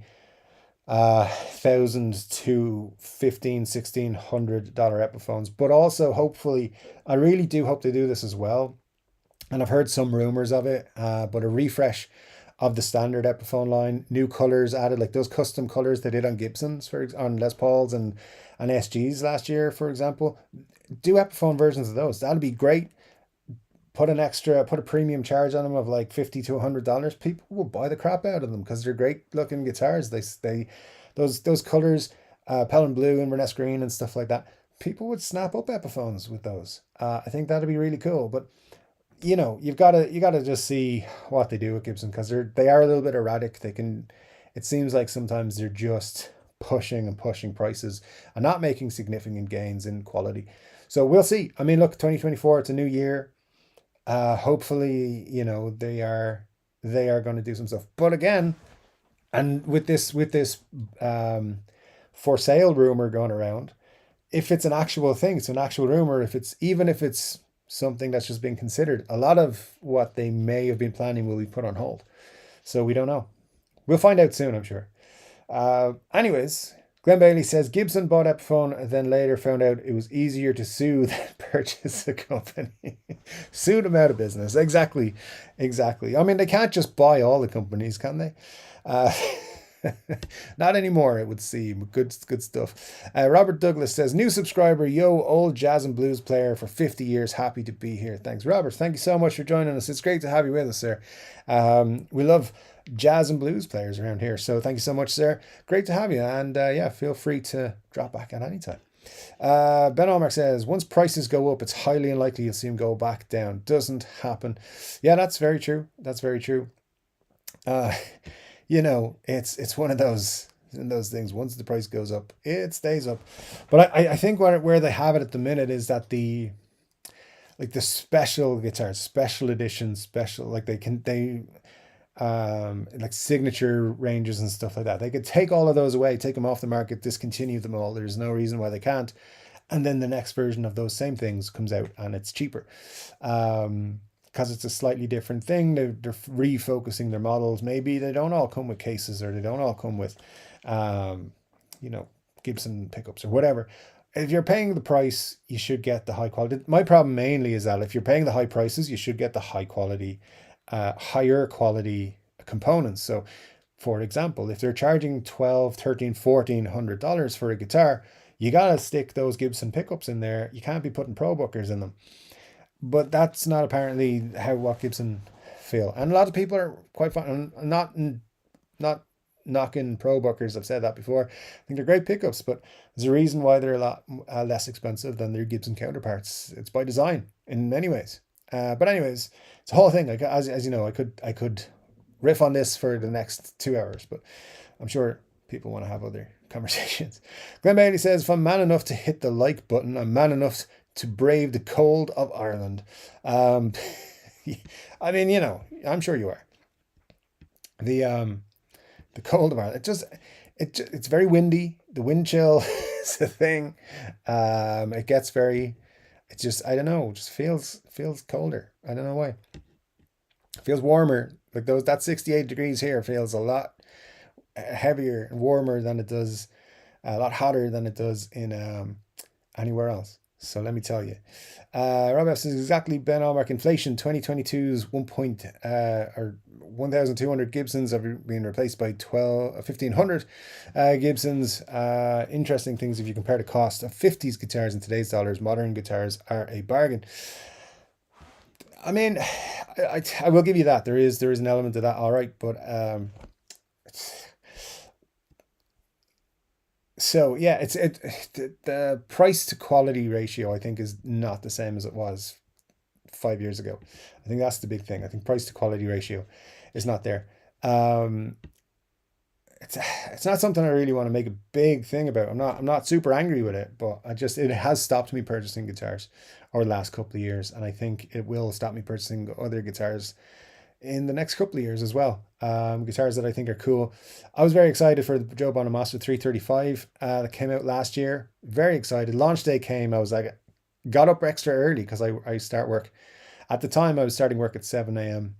1,000 to 15, $1,600 Epiphones, but also hopefully, I really do hope they do this as well. And I've heard some rumors of it, but a refresh of the standard Epiphone line, new colors added, like those custom colors they did on Gibsons, on Les Pauls and SGs last year, for example. Do Epiphone versions of those. That'd be great. Put a premium charge on them of like $50 to $100. People will buy the crap out of them because they're great looking guitars. Those colors, Pelham Blue, Inverness Green, and stuff like that. People would snap up Epiphones with those. I think that'd be really cool. But you gotta just see what they do with Gibson, because they are a little bit erratic. It seems like sometimes they're just pushing and pushing prices and not making significant gains in quality. So we'll see. I mean, look, 2024, it's a new year. Hopefully, they are going to do some stuff. But again, and with this for sale rumor going around, if it's an actual thing, it's an actual rumor, if it's even if it's something that's just been considered, a lot of what they may have been planning will be put on hold. So we don't know. We'll find out soon, I'm sure. Anyways, Glenn Bailey says Gibson bought Epiphone and then later found out it was easier to sue than purchase a company. Sue them out of business. Exactly. Exactly. I mean, they can't just buy all the companies, can they? Uh, Not anymore, it would seem. Good stuff. Robert Douglas says, new subscriber, yo, old jazz and blues player for 50 years. Happy to be here. Thanks, Robert. Thank you so much for joining us. It's great to have you with us, sir. We love jazz and blues players around here. So thank you so much, sir. Great to have you. And yeah, feel free to drop back at any time. Ben Allmark says, once prices go up, it's highly unlikely you'll see them go back down. Doesn't happen. Yeah, that's very true. That's very true. Uh, it's one of those things. Once the price goes up, it stays up. But I think where they have it at the minute is that the special guitars, special editions, special like they like signature ranges and stuff like that. They could take all of those away, take them off the market, discontinue them all. There's no reason why they can't. And then the next version of those same things comes out and it's cheaper. Because it's a slightly different thing. They're refocusing their models. Maybe they don't all come with cases or they don't all come with, Gibson pickups or whatever. If you're paying the price, you should get the high quality. My problem mainly is that if you're paying the high prices, you should get the higher quality components. So for example, if they're charging $1,200, $1,300, $1,400 for a guitar, you got to stick those Gibson pickups in there. You can't be putting Pro Bookers in them. But that's not apparently what Gibson feel. And a lot of people are quite fun. Not knocking Pro Bookers. I've said that before. I think they're great pickups, but there's a reason why they're a lot less expensive than their Gibson counterparts. It's by design in many ways. But anyways, it's a whole thing. Like as you know, I could riff on this for the next 2 hours, but I'm sure people want to have other conversations. Glenn Bailey says, if I'm man enough to hit the like button, I'm man enough to brave the cold of Ireland. I mean, I'm sure you are. The cold of Ireland. It's very windy. The wind chill is a thing. It gets very. It just I don't know. It just feels colder. I don't know why. It feels warmer. Like that 68 degrees here feels a lot heavier and warmer than it does, a lot hotter than it does in anywhere else. So let me tell you. Rob F says exactly Ben Allmark inflation 2022's 1,200 Gibsons have been replaced by 1,500 Gibsons. Interesting things if you compare the cost of 50s guitars in today's dollars. Modern guitars are a bargain. I mean, I will give you that. There is an element of that, all right, but so yeah, the price to quality ratio I think is not the same as it was 5 years ago. I think that's the big thing. I think price to quality ratio is not there. It's not something I really want to make a big thing about. I'm not super angry with it, but it has stopped me purchasing guitars over the last couple of years, and I think it will stop me purchasing other guitars in the next couple of years as well. Guitars that I think are cool. I was very excited for the Joe Bonamassa 335 that came out last year. Very excited. Launch day came. I was like, got up extra early because I start work. At the time, I was starting work at 7 a.m.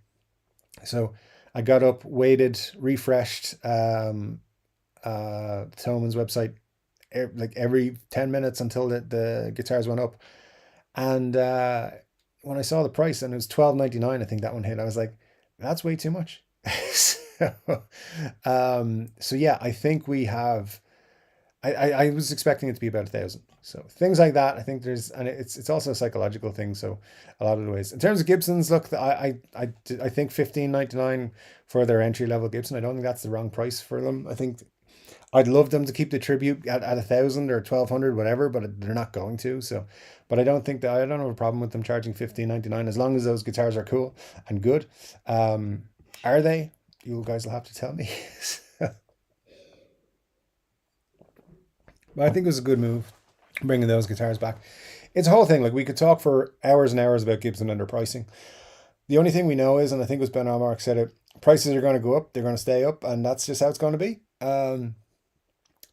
So I got up, waited, refreshed Thoman's website like every 10 minutes until the guitars went up. And when I saw the price and it was $12.99, I think that one hit, I was like, that's way too much. So yeah, I think we have. I was expecting it to be about 1,000. So things like that, I think and it's also a psychological thing. So a lot of the ways, in terms of Gibsons, look, I think $15.99 for their entry level Gibson. I don't think that's the wrong price for them. I think I'd love them to keep the tribute at 1,000 or 1,200, whatever, but they're not going to. So, but I don't have a problem with them charging $15.99 as long as those guitars are cool and good. Are they? You guys will have to tell me. But I think it was a good move bringing those guitars back. It's a whole thing. Like we could talk for hours and hours about Gibson and their pricing. The only thing we know is, and I think it was Ben Allmark said it, prices are going to go up. They're going to stay up, and that's just how it's going to be.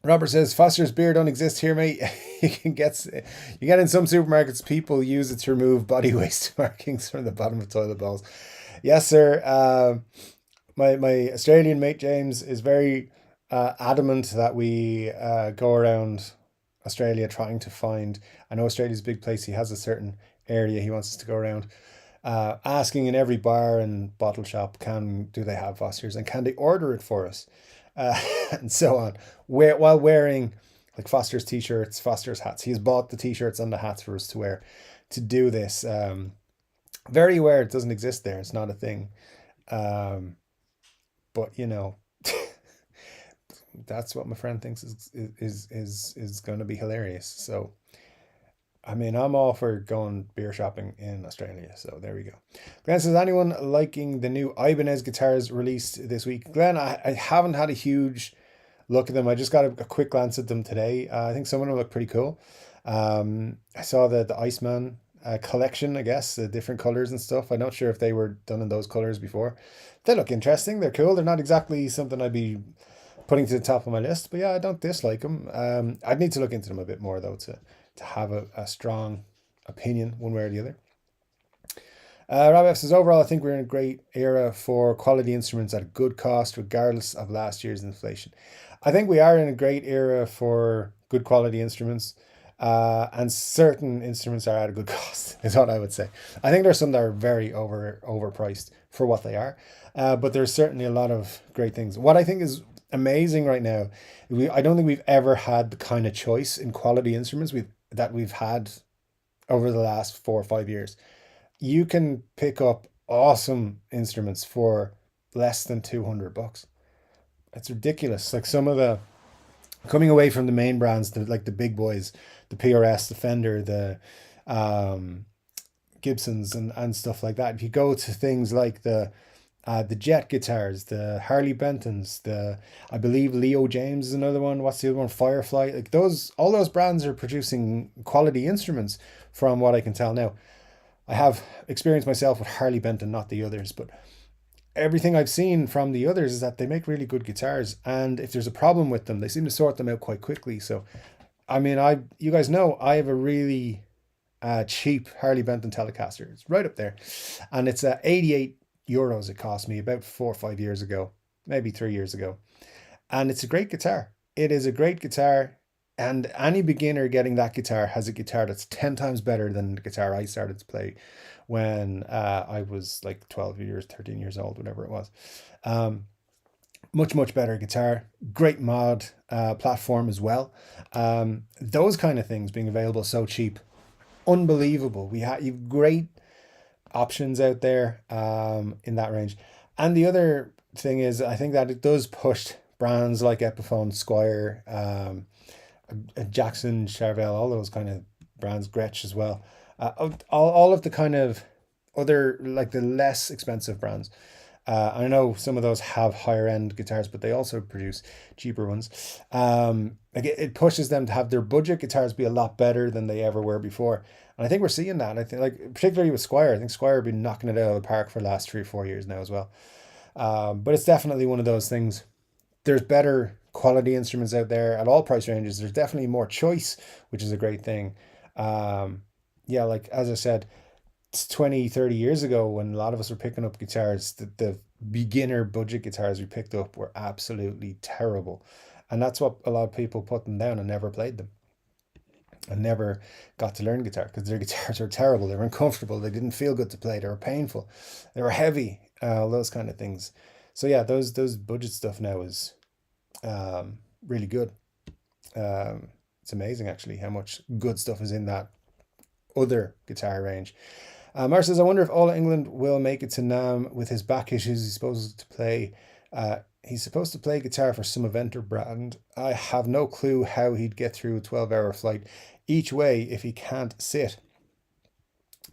Robert says Foster's beer don't exist here, mate. You get in some supermarkets. People use it to remove body waste markings from the bottom of toilet bowls. Yes, sir. My Australian mate James is very adamant that we go around Australia trying to find. I know Australia's a big place. He has a certain area he wants us to go around, asking in every bar and bottle shop, can do they have Fosters and can they order it for us, and so on. While wearing like Foster's t-shirts, Foster's hats. He's bought the t-shirts and the hats for us to wear to do this. Very aware it doesn't exist there. It's not a thing. Um, but that's what my friend thinks is going to be hilarious. So I mean, I'm all for going beer shopping in Australia. So there we go. Glenn says, anyone liking the new Ibanez guitars released this week? Glenn, I haven't had a huge look at them. I just got a quick glance at them today. I think some of them look pretty cool. I saw the Iceman collection, I guess, the different colors and stuff. I'm not sure if they were done in those colors before. They look interesting. They're cool. They're not exactly something I'd be putting to the top of my list, but yeah, I don't dislike them. I'd need to look into them a bit more though to have a strong opinion one way or the other. Rob F says, overall, I think we're in a great era for quality instruments at a good cost, regardless of last year's inflation. I think we are in a great era for good quality instruments, and certain instruments are at a good cost, is what I would say. I think there's some that are very overpriced for what they are, but there's certainly a lot of great things. What I think is amazing right now, I don't think we've ever had the kind of choice in quality instruments we've had over the last 4 or 5 years. You can pick up awesome instruments for less than $200. It's ridiculous. Like some of the coming away from the main brands, like the big boys, the PRS, the Fender, the um, Gibsons, and stuff like that. If you go to things like the Jet guitars, the Harley Bentons, I believe Leo James is another one. What's the other one? Firefly. Like all those brands are producing quality instruments, from what I can tell now. I have experience myself with Harley Benton, not the others, but everything I've seen from the others is that they make really good guitars, and if there's a problem with them, they seem to sort them out quite quickly. So, I mean, you guys know I have a really cheap Harley Benton Telecaster. It's right up there, and it's 88 euros. It cost me about 4 or 5 years ago, maybe 3 years ago, and it's a great guitar. It is a great guitar, and any beginner getting that guitar has a guitar that's 10 times better than the guitar I started to play when I was like 12 years, 13 years old, whatever it was. Um, much better guitar, great mod platform as well. Those kind of things being available so cheap, unbelievable. You've great options out there in that range. And the other thing is, I think that it does push brands like Epiphone, Squire, Jackson, Charvel, all those kind of brands, Gretsch as well. All of the kind of other, like the less expensive brands. I know some of those have higher end guitars, but they also produce cheaper ones. Like it pushes them to have their budget guitars be a lot better than they ever were before. And I think we're seeing that. I think, like, particularly with Squire, I think Squire have been knocking it out of the park for the last 3 or 4 years now as well. But it's definitely one of those things. There's better quality instruments out there at all price ranges. There's definitely more choice, which is a great thing. Yeah, like as I said, 20, 30 years ago when a lot of us were picking up guitars, the beginner budget guitars we picked up were absolutely terrible. And that's what a lot of people put them down and never played them and never got to learn guitar because their guitars were terrible. They were uncomfortable. They didn't feel good to play. They were painful. They were heavy. All those kind of things. So yeah, those budget stuff now is really good. It's amazing actually how much good stuff is in that other guitar range. Mar says, I wonder if All England will make it to NAMM with his back issues. He's supposed to play guitar for some event or brand. I have no clue how he'd get through a 12-hour flight each way if he can't sit.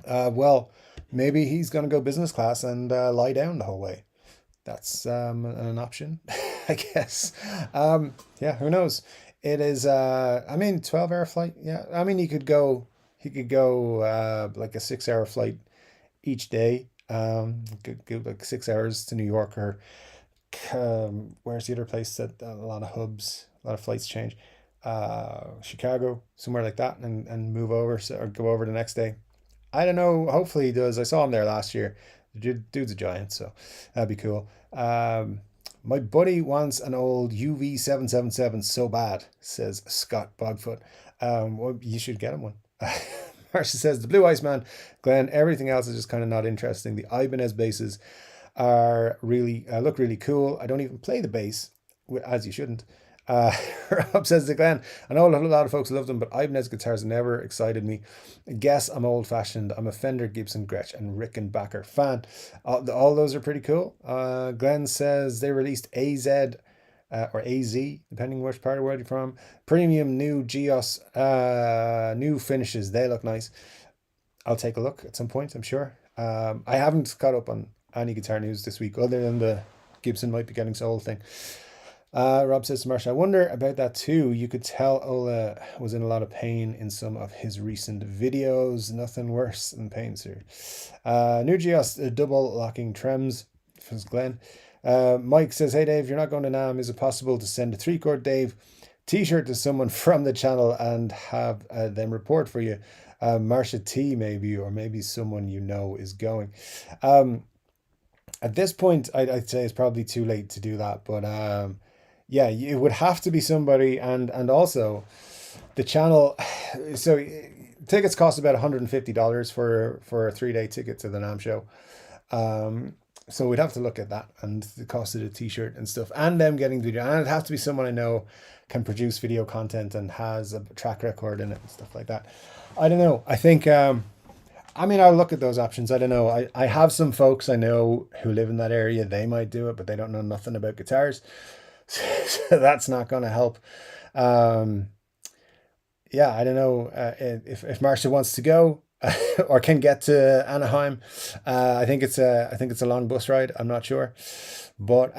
Well, maybe he's going to go business class and lie down the whole way. That's an option, I guess. Yeah, who knows? It is, I mean, 12-hour flight. Yeah, I mean, he could go like a 6-hour flight each day. Could go like 6 hours to New York or where's the other place that a lot of hubs, a lot of flights change? Chicago, somewhere like that, and move over, so, or go over the next day. I don't know. Hopefully he does. I saw him there last year. The dude's a giant, so that'd be cool. My buddy wants an old UV777 so bad, says Scott Bogfoot. Well, you should get him one. Marcia says, the Blue Iceman, Glenn, everything else is just kind of not interesting. The Ibanez basses are really look really cool. I don't even play the bass, as you shouldn't. Rob says to Glenn, I know a lot of folks love them, but Ibanez guitars never excited me. I guess I'm old fashioned. I'm a Fender, Gibson, Gretsch, and Rickenbacker fan. All those are pretty cool. Glenn says they released AZ or AZ, depending which part of the world you're from. Premium new Geos, new finishes. They look nice. I'll take a look at some point, I'm sure. I haven't caught up on any guitar news this week, other than the Gibson might be getting sold thing. Rob says to Marshall, I wonder about that too. You could tell Ola was in a lot of pain in some of his recent videos. Nothing worse than pain, sir. New Geos double locking trems, says Glenn. Mike says, hey Dave, you're not going to NAMM. Is it possible to send a Chord Dave t-shirt to someone from the channel and have them report for you? Marsha T maybe, or maybe someone you know is going. At this point, I'd say it's probably too late to do that, but yeah, it would have to be somebody, and also the channel. So tickets cost about $150 for a 3-day ticket to the NAMM show. So we'd have to look at that and the cost of the t-shirt and stuff, and them getting the video. And it'd have to be someone I know can produce video content and has a track record in it and stuff like that. I don't know. I think I mean, I'll look at those options. I don't know. I have some folks I know who live in that area. They might do it, but they don't know nothing about guitars. So that's not going to help. Yeah, I don't know if Marcia wants to go or can get to Anaheim. I think it's a long bus ride. I'm not sure, but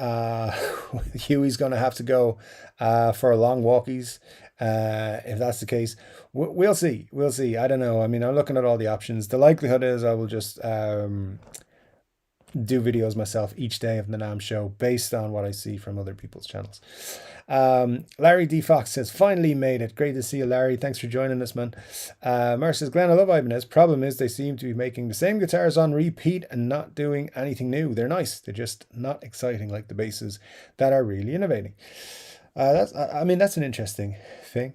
Huey's going to have to go for long walkies. If that's the case, we'll see. We'll see. I don't know. I mean, I'm looking at all the options. The likelihood is I will just do videos myself each day of the NAMM show based on what I see from other people's channels. Larry D. Fox says, finally made it. Great to see you, Larry. Thanks for joining us, man. Mar says, Glenn, I love Ibanez. Problem is they seem to be making the same guitars on repeat and not doing anything new. They're nice. They're just not exciting like the basses that are really innovating. I mean, that's an interesting thing.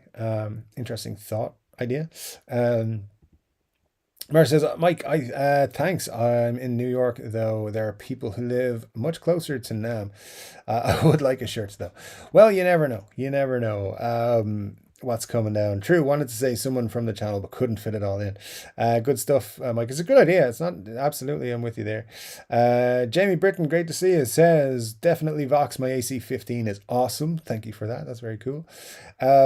Interesting thought idea. Mar says, Mike, thanks. I'm in New York, though. There are people who live much closer to NAMM. I would like a shirt, though. Well, you never know. You never know what's coming down. True, wanted to say someone from the channel, but couldn't fit it all in. Good stuff, Mike. It's a good idea. It's not absolutely. I'm with you there. Jamie Britton, great to see you. Says, definitely Vox. My AC15 is awesome. Thank you for that. That's very cool.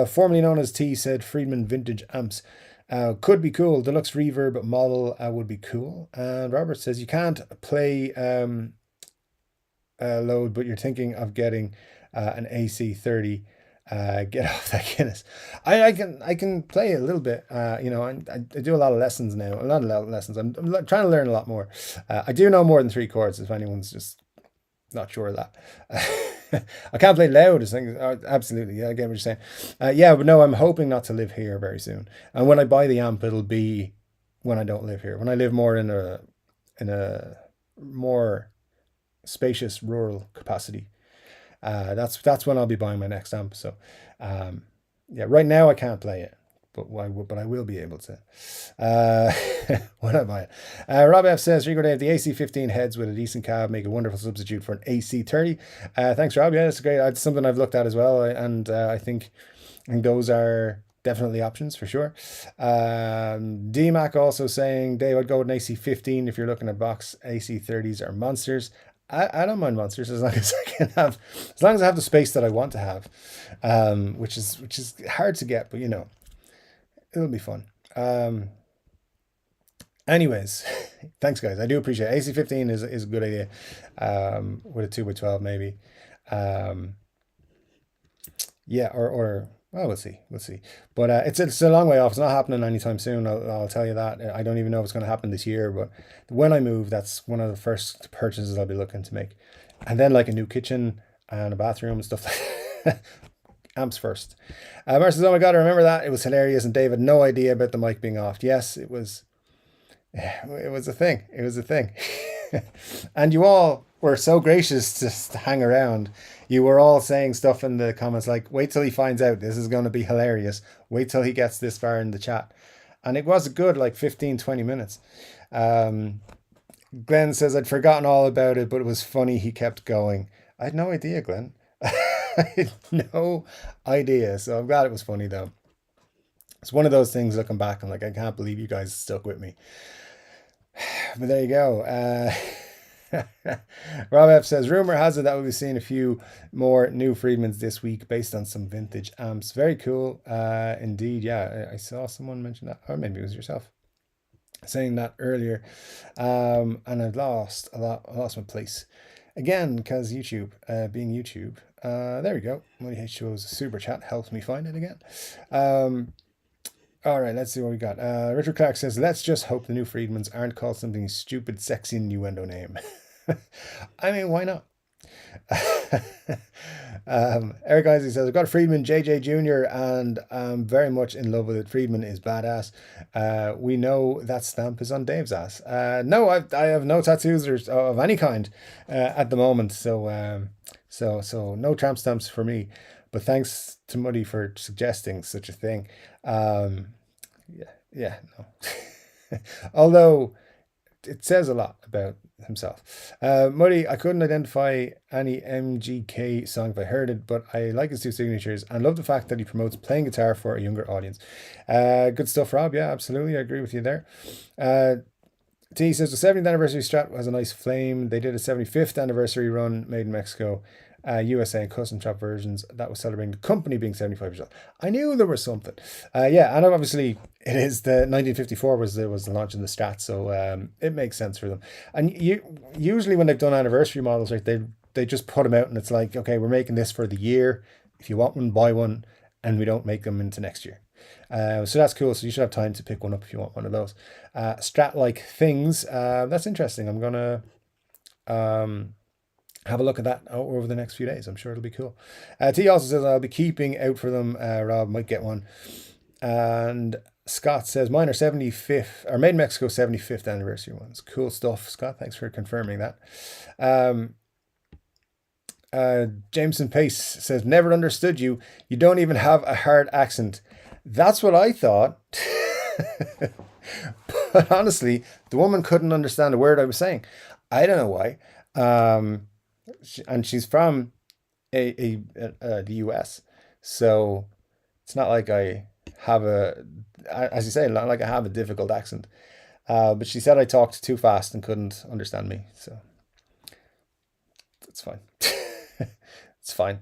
Formerly known as T, said Friedman Vintage Amps. Could be cool. Deluxe reverb model would be cool. And Robert says you can't play load, but you're thinking of getting an AC30. Get off that Guinness. I can play a little bit. You know, I do a lot of lessons now. Not a lot of lessons. I'm trying to learn a lot more. I do know more than 3 chords. If anyone's just not sure of that. I can't play loud. Absolutely, yeah, I get what you're saying. Yeah, but no, I'm hoping not to live here very soon. And when I buy the amp, it'll be when I don't live here. When I live more in a more spacious rural capacity. That's when I'll be buying my next amp. So, yeah, right now I can't play it. But I will be able to when I buy it. Rob F says, Chord Dave, the AC15 heads with a decent cab make a wonderful substitute for an AC30. Thanks, Rob. Yeah, that's great. It's something I've looked at as well, and I think those are definitely options for sure. DMAC also saying, Dave, I'd go with an AC15 if you're looking at box. AC30s are monsters. I don't mind monsters as long as as long as I have the space that I want to have, which is hard to get, but you know. It'll be fun. Anyways, thanks guys. I do appreciate it. AC15 is a good idea. With a 2x12 maybe. Yeah, or well, we'll see. But it's a long way off. It's not happening anytime soon. I'll tell you that. I don't even know if it's going to happen this year. But when I move, that's one of the first purchases I'll be looking to make. And then like a new kitchen and a bathroom and stuff like that. Amps first. Mark says, oh my God, I remember that. It was hilarious. And Dave had no idea about the mic being off. Yes, it was a thing. It was a thing. And you all were so gracious to hang around. You were all saying stuff in the comments like, wait till he finds out. This is going to be hilarious. Wait till he gets this far in the chat. And it was a good like 15, 20 minutes. Um, Glenn says, I'd forgotten all about it, but it was funny he kept going. I had no idea, Glenn. I had no idea. So I'm glad it was funny though. It's one of those things looking back, I'm like, I can't believe you guys stuck with me. But there you go. Rob F says, rumor has it that we'll be seeing a few more new Friedmans this week based on some vintage amps. Very cool. Indeed. Yeah, I saw someone mention that. Or maybe it was yourself saying that earlier. And I lost my place again because YouTube, being YouTube. There we go. Money H2O's super chat helps me find it again. All right, let's see what we got. Richard Clark says, let's just hope the new Friedmans aren't called something stupid, sexy innuendo name. I mean, why not? Eric Isaac says, I've got a Friedman JJ Jr. and I'm very much in love with it. Friedman is badass. We know that stamp is on Dave's ass. No, I have no tattoos of any kind at the moment. So no tramp stamps for me. But thanks to Muddy for suggesting such a thing. Yeah, no. Although it says a lot about himself. Muddy, I couldn't identify any MGK song if I heard it, but I like his two signatures and love the fact that he promotes playing guitar for a younger audience. Good stuff, Rob. Yeah, absolutely. I agree with you there. T says the 70th anniversary Strat has a nice flame. They did a 75th anniversary run made in Mexico. USA and custom shop versions that was celebrating the company being 75 years old. I knew there was something. Yeah, and obviously it is the 1954 was the launch of the Strat, so it makes sense for them. And usually when they've done anniversary models, like they just put them out and it's like, okay, we're making this for the year. If you want one, buy one, and we don't make them into next year. So that's cool. So you should have time to pick one up if you want one of those. Strat-like things. That's interesting. I'm gonna have a look at that over the next few days. I'm sure it'll be cool. T also says I'll be keeping out for them. Rob might get one. And Scott says mine are 75th or made in Mexico 75th anniversary ones. Cool stuff, Scott. Thanks for confirming that. Jameson Pace says never understood you. You don't even have a hard accent. That's what I thought. But honestly, the woman couldn't understand a word I was saying. I don't know why. And she's from the US, so it's not like I have as you say, not like I have a difficult accent. But she said I talked too fast and couldn't understand me, so it's fine. It's fine.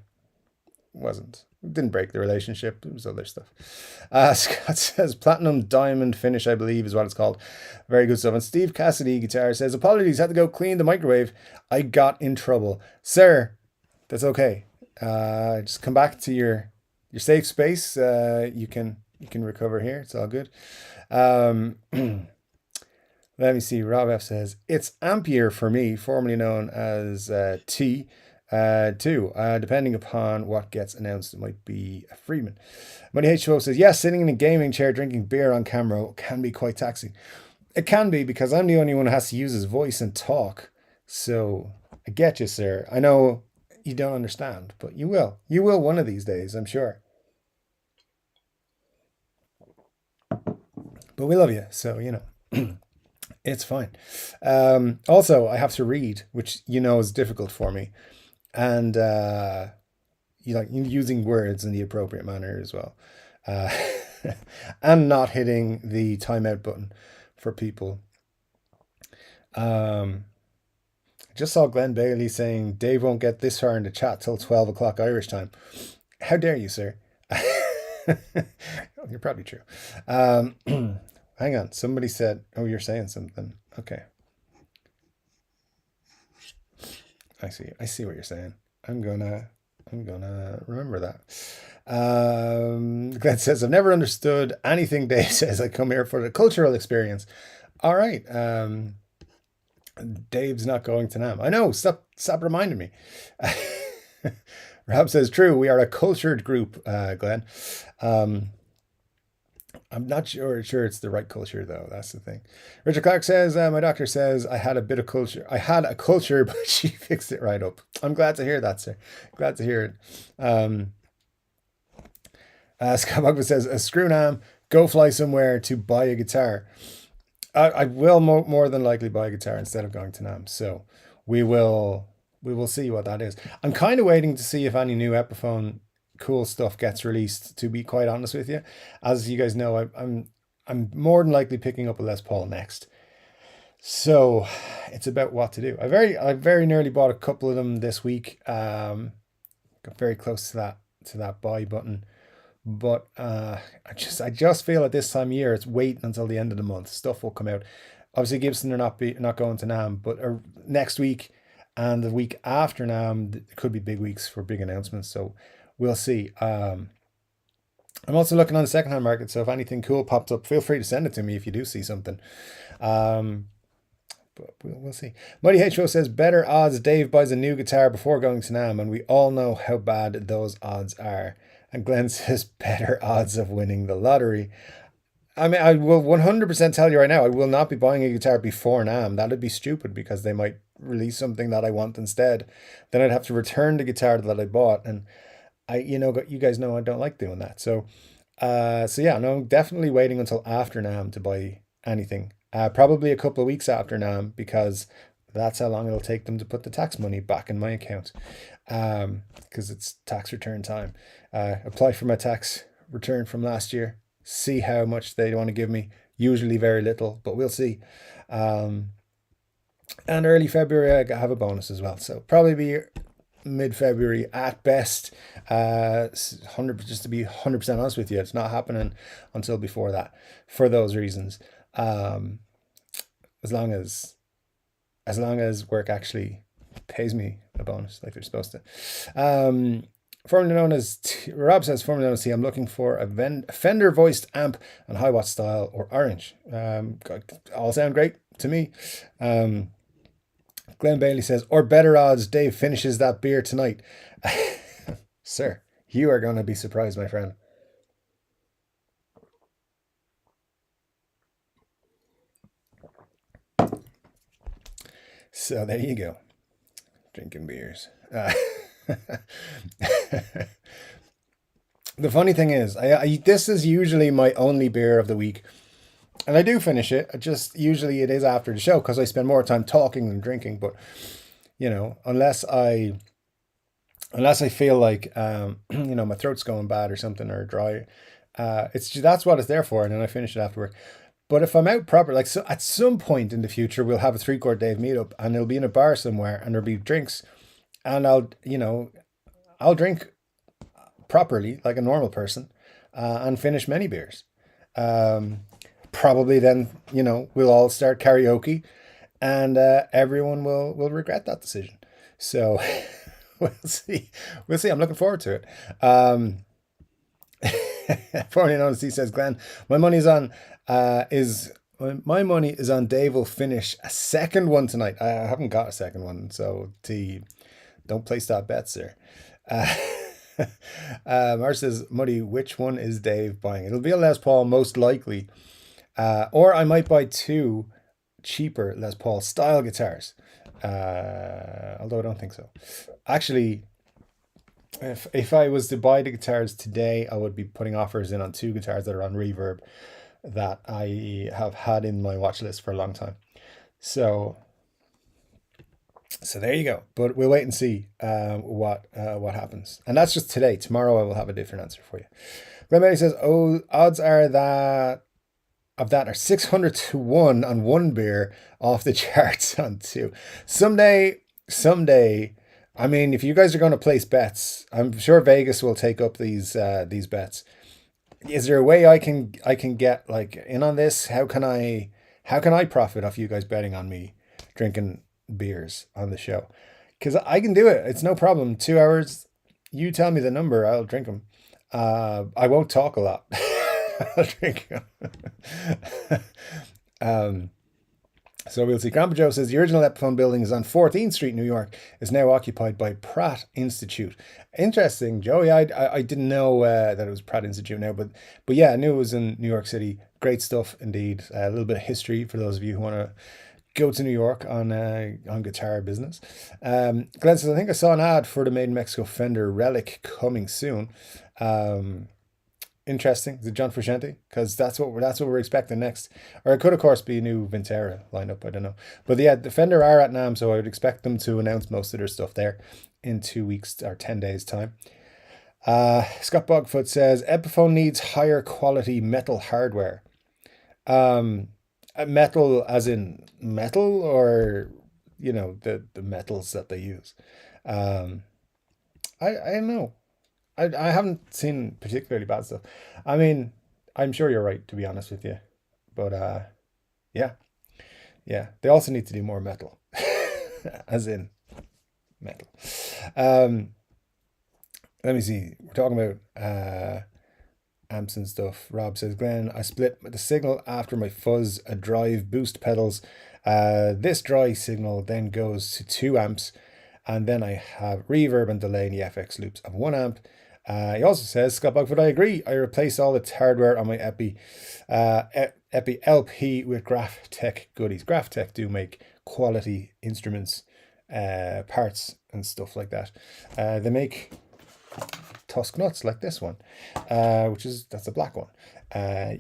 It didn't break the relationship. It was other stuff. Scott says platinum diamond finish, I believe is what it's called. Very good stuff. And Steve Cassidy guitar says apologies, had to go clean the microwave. I got in trouble, sir. That's okay. Just come back to your safe space. You can recover here. It's all good. Let me see. Rob F says it's Ampere for me, formerly known as T. Two, depending upon what gets announced, it might be a Friedman. Money H2O says, yes, sitting in a gaming chair drinking beer on camera can be quite taxing. It can be because I'm the only one who has to use his voice and talk. So I get you, sir. I know you don't understand, but you will. You will one of these days, I'm sure. But we love you, so you know. It's fine. Also, I have to read, which you know is difficult for me. And using words in the appropriate manner as well, and not hitting the timeout button for people. I just saw Glenn Bailey saying Dave won't get this far in the chat till 12 o'clock Irish time. How dare you, sir? You're probably true. Hang on, somebody said, oh, you're saying something. Okay. I see what you're saying. I'm gonna remember that. Glenn says, I've never understood anything Dave says. I come here for the cultural experience. All right. Dave's not going to NAMM. I know. Stop reminding me. Rob says, true. We are a cultured group, Glenn. Um, I'm not sure it's the right culture though. That's the thing. Richard Clark says, my doctor says I had a bit of culture. I had a culture, but she fixed it right up. I'm glad to hear that, sir. Glad to hear it. Scott Bugman says, a screw NAMM, go fly somewhere to buy a guitar. I will more than likely buy a guitar instead of going to NAMM. So we will see what that is. I'm kind of waiting to see if any new Epiphone cool stuff gets released. To be quite honest with you, as you guys know, I'm more than likely picking up a Les Paul next. So it's about what to do. I very nearly bought a couple of them this week. Got very close to that buy button. But I just feel at this time of year it's waiting until the end of the month. Stuff will come out. Obviously, Gibson are not going to NAMM, but next week and the week after NAMM it could be big weeks for big announcements. So we'll see. I'm also looking on the secondhand market. So if anything cool pops up, feel free to send it to me if you do see something. But we'll see. Mighty HO says, better odds Dave buys a new guitar before going to NAMM, and we all know how bad those odds are. And Glenn says, better odds of winning the lottery. I mean, I will 100% tell you right now, I will not be buying a guitar before NAMM. That'd be stupid because they might release something that I want instead. Then I'd have to return the guitar that I bought. And you guys know I don't like doing that. So yeah, no, definitely waiting until after NAMM to buy anything. Probably a couple of weeks after NAMM because that's how long it'll take them to put the tax money back in my account. Because it's tax return time. Apply for my tax return from last year. See how much they want to give me. Usually very little, but we'll see. And early February, I have a bonus as well. So probably be mid-February at best. 100, just to be 100% honest with you, it's not happening until before that for those reasons. As long as work actually pays me a bonus like they're supposed to. Formerly known as Rob says, formerly known as T, I'm looking for a Fender voiced amp and high watt style or orange. All sound great to me. Glenn Bailey says, or better odds Dave finishes that beer tonight. Sir, you are going to be surprised, my friend. So there you go. Drinking beers. The funny thing is, this is usually my only beer of the week. And I do finish it. Usually it is after the show because I spend more time talking than drinking. But, unless I feel like, my throat's going bad or something or dry, that's what it's there for. And then I finish it afterward. But if I'm out proper, like so at some point in the future, we'll have a 3 Chord Dave meetup and it'll be in a bar somewhere and there'll be drinks and I'll drink properly like a normal person and finish many beers. Probably then, we'll all start karaoke and everyone will regret that decision. So we'll see. I'm looking forward to it. Formerly known as he says, Glenn, my money is on Dave will finish a second one tonight. I haven't got a second one, so don't place that bet, sir. Marsh says, Muddy, which one is Dave buying? It'll be a Les Paul, most likely. Or I might buy 2 cheaper Les Paul style guitars. Although I don't think so. Actually, if I was to buy the guitars today, I would be putting offers in on 2 guitars that are on Reverb that I have had in my watch list for a long time. So there you go. But we'll wait and see what happens. And that's just today. Tomorrow I will have a different answer for you. Glenn says, odds are that are 600 to 1 on one beer off the charts on 2. Someday, I mean, if you guys are going to place bets, I'm sure Vegas will take up these bets. Is there a way I can get like in on this? How can I profit off you guys betting on me drinking beers on the show? Because I can do it. It's no problem. 2 hours. You tell me the number, I'll drink them. I won't talk a lot. I'll drink them. So we'll see. Grandpa Joe says the original Epiphone building is on 14th Street, New York, is now occupied by Pratt Institute. Interesting, Joey. I didn't know that it was Pratt Institute now, but yeah, I knew it was in New York City. Great stuff indeed. A little bit of history for those of you who want to go to New York on guitar business. Glenn says I think I saw an ad for the Made in Mexico Fender Relic coming soon. Interesting. Is it John Frusciante? Because that's what we're expecting next. Or it could, of course, be a new Vintera lineup. I don't know. But yeah, the Fender are at NAMM, so I would expect them to announce most of their stuff there in 2 weeks or 10 days time. Scott Bogfoot says Epiphone needs higher quality metal hardware. Metal as in metal, or the metals that they use. I don't know. I haven't seen particularly bad stuff. I mean, I'm sure you're right, to be honest with you. But yeah, yeah. They also need to do more metal, as in metal. Let me see. We're talking about amps and stuff. Rob says, Glenn, I split the signal after my fuzz a drive boost pedals. This dry signal then goes to 2 amps, and then I have reverb and delay in the FX loops of 1 amp. He also says, Scott Bugfoot, I agree. I replaced all its hardware on my Epi LP with Graph Tech goodies. Graph Tech do make quality instruments, parts and stuff like that. They make Tusk nuts like this one, that's a black one.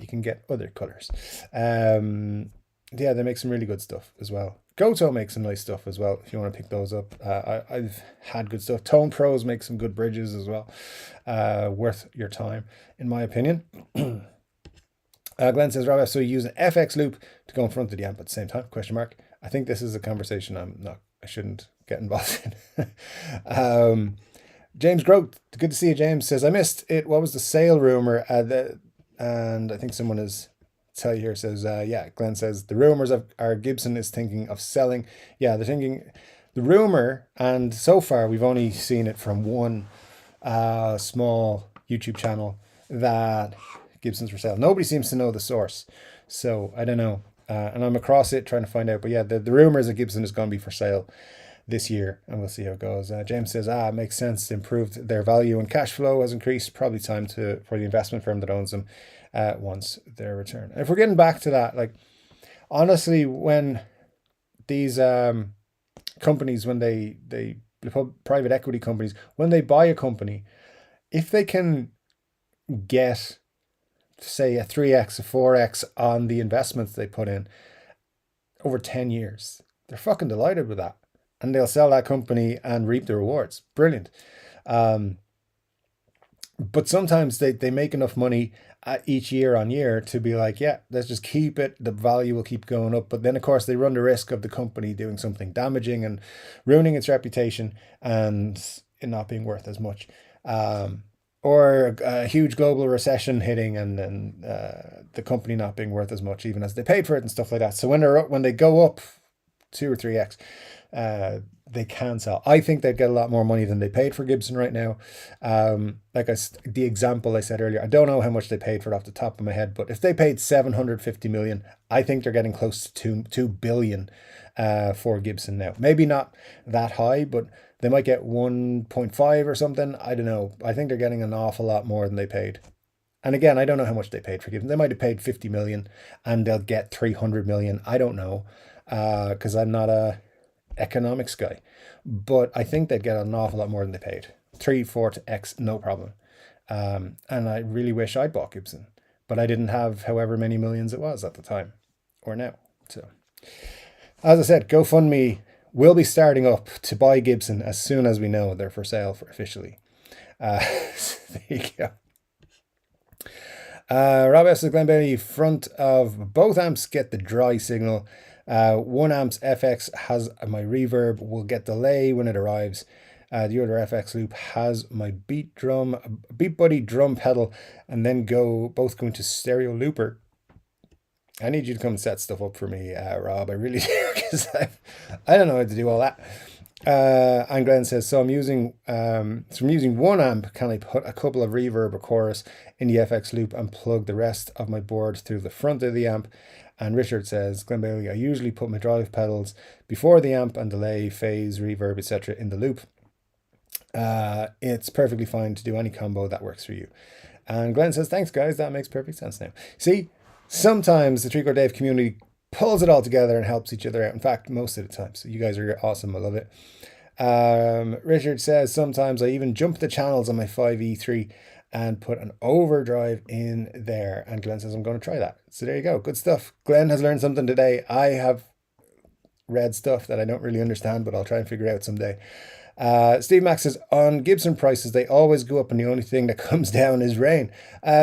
You can get other colors. Yeah, they make some really good stuff as well. Goto makes some nice stuff as well if you want to pick those up. I've had good stuff. Tone Pros make some good bridges as well. Worth your time, in my opinion. Glenn says, Rob, so you use an FX loop to go in front of the amp at the same time? Question mark. I think this is a conversation I shouldn't get involved in. James Grote, good to see you, James, says, I missed it. What was the sale rumor? And I think someone is tell you here says, yeah, Glenn says the rumors are Gibson is thinking of selling. Yeah, they're thinking the rumor, and so far we've only seen it from one small YouTube channel that Gibson's for sale. Nobody seems to know the source, so I don't know. And I'm across it trying to find out. But yeah, the rumor is that Gibson is going to be for sale this year, and we'll see how it goes. James says, it makes sense. Improved their value and cash flow has increased. Probably time for the investment firm that owns them once their return. And if we're getting back to that, like, honestly, when these companies, when they private equity companies, when they buy a company, if they can get, say, a 3x, a 4x on the investments they put in over 10 years, they're fucking delighted with that. And they'll sell that company and reap the rewards. Brilliant. But sometimes they make enough money each year on year to be like, yeah, let's just keep it. The value will keep going up. But then, of course, they run the risk of the company doing something damaging and ruining its reputation and it not being worth as much. Or a huge global recession hitting and then the company not being worth as much, even as they paid for it and stuff like that. So when they go up 2 or 3x, they can sell. I think they'd get a lot more money than they paid for Gibson right now. The example I said earlier, I don't know how much they paid for it off the top of my head, but if they paid 750 million, I think they're getting close to 2 billion for Gibson now. Maybe not that high, but they might get 1.5 or something. I don't know. I think they're getting an awful lot more than they paid. And again, I don't know how much they paid for Gibson. They might have paid 50 million and they'll get 300 million. I don't know, because I'm not a economics guy, but I think they'd get an awful lot more than they paid. 3, 4 to X, no problem. And I really wish I'd bought Gibson, but I didn't have however many millions it was at the time or now. So as I said, GoFundMe will be starting up to buy Gibson as soon as we know they're for sale officially. So there you go. Rob S. Glenn Bailey, front of both amps get the dry signal. 1 amp's FX has my reverb, will get delay when it arrives. The other FX loop has my beat buddy drum pedal, and then both go into stereo looper. I need you to come and set stuff up for me, Rob. I really do, because I don't know how to do all that. And Glenn says, so I'm using 1 amp, can I put a couple of reverb or chorus in the FX loop and plug the rest of my board through the front of the amp? And Richard says, Glenn Bailey, I usually put my drive pedals before the amp and delay, phase, reverb, etc. in the loop. It's perfectly fine to do any combo that works for you. And Glenn says, thanks, guys. That makes perfect sense now. See, sometimes the Chord Dave community pulls it all together and helps each other out. In fact, most of the time. So you guys are awesome. I love it. Richard says, sometimes I even jump the channels on my 5E3 and put an overdrive in there. And Glenn says, I'm going to try that. So there you go. Good stuff. Glenn has learned something today. I have read stuff that I don't really understand, but I'll try and figure it out someday. Steve Mack says, on Gibson prices, they always go up and the only thing that comes down is rain.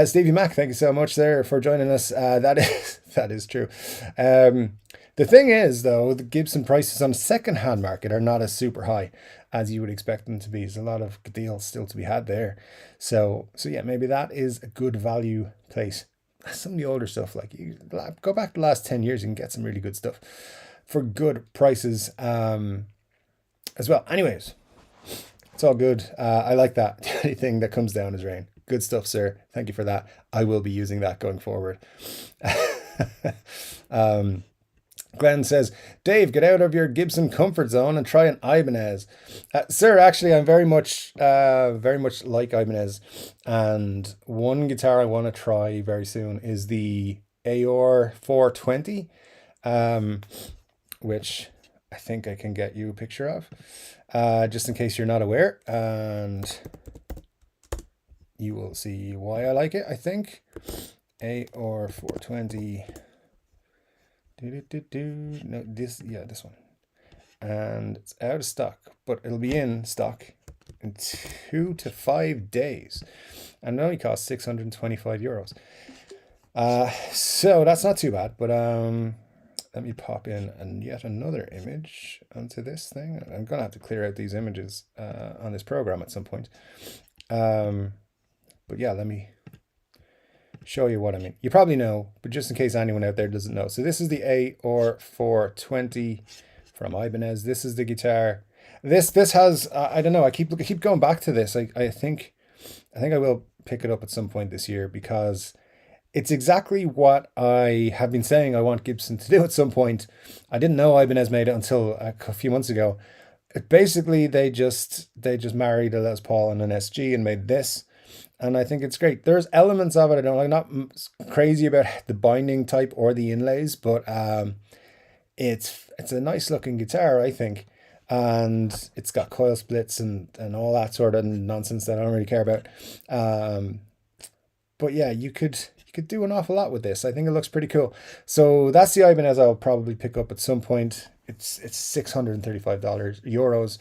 Stevie Mack, thank you so much there for joining us. That is true. The thing is, though, the Gibson prices on the second-hand market are not as super high as you would expect them to be. There's a lot of deals still to be had there. So yeah, maybe that is a good value place. Some of the older stuff, like you go back the last 10 years, you can get some really good stuff for good prices as well. Anyways, it's all good. I like that. The only thing that comes down is rain. Good stuff, sir. Thank you for that. I will be using that going forward. Glenn says, Dave, get out of your Gibson comfort zone and try an Ibanez. Sir, actually, I'm very much like Ibanez. And one guitar I want to try very soon is the AOR 420, which I think I can get you a picture of, just in case you're not aware. And you will see why I like it, I think. AOR 420. No, this one. And it's out of stock, but it'll be in stock in 2 to 5 days. And it only costs 625 euros. So that's not too bad, but let me pop in and yet another image onto this thing. I'm gonna have to clear out these images on this program at some point. But yeah, let me show you what I mean. You probably know, but just in case anyone out there doesn't know. So this is the AOR 420 from Ibanez. This is the guitar. This has I don't know. I keep going back to this. I think I will pick it up at some point this year because it's exactly what I have been saying I want Gibson to do at some point. I didn't know Ibanez made it until a few months ago. Basically, they just married a Les Paul and an SG and made this. And I think it's great. There's elements of it I don't like. Not crazy about the binding type or the inlays, but it's a nice looking guitar, I think. And it's got coil splits and all that sort of nonsense that I don't really care about. But yeah, you could do an awful lot with this. I think it looks pretty cool. So that's the Ibanez I'll probably pick up at some point. It's $635 euros.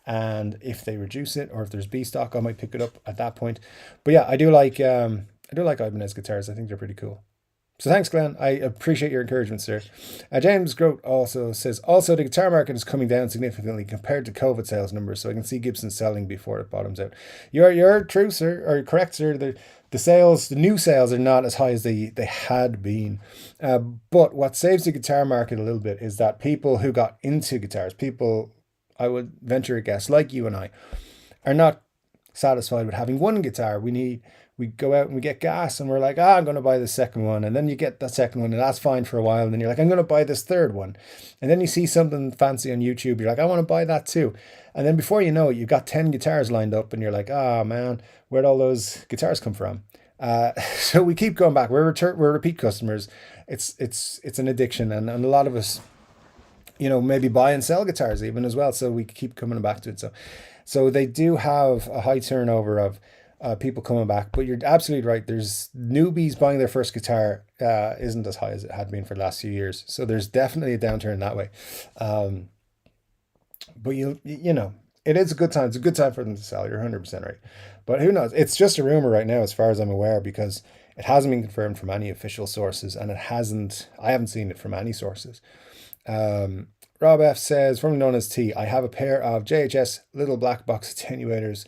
And if they reduce it or if there's B stock, I might pick it up at that point. But yeah, I do like Ibanez guitars. I think they're pretty cool. So thanks, Glenn. I appreciate your encouragement, sir. James Grote also says, also the guitar market is coming down significantly compared to COVID sales numbers. So I can see Gibson selling before it bottoms out. You're true, sir, or correct, sir. The new sales are not as high as they had been. But what saves the guitar market a little bit is that people who got into guitars, I would venture a guess, like you and I, are not satisfied with having one guitar. We go out and we get gas and we're like, I'm going to buy the second one. And then you get that second one and that's fine for a while. And then you're like, I'm going to buy this third one. And then you see something fancy on YouTube. You're like, I want to buy that too. And then before you know it, you've got 10 guitars lined up and you're like, oh man, where'd all those guitars come from? So we keep going back. We're repeat customers. It's an addiction. And a lot of us, maybe buy and sell guitars even as well. So we keep coming back to it. So they do have a high turnover of people coming back, but you're absolutely right. There's newbies buying their first guitar isn't as high as it had been for the last few years. So there's definitely a downturn that way. But it is a good time. It's a good time for them to sell. You're 100% right. But who knows? It's just a rumor right now, as far as I'm aware, because it hasn't been confirmed from any official sources, and I haven't seen it from any sources. Rob F says, formerly known as T, I have a pair of JHS little black box attenuators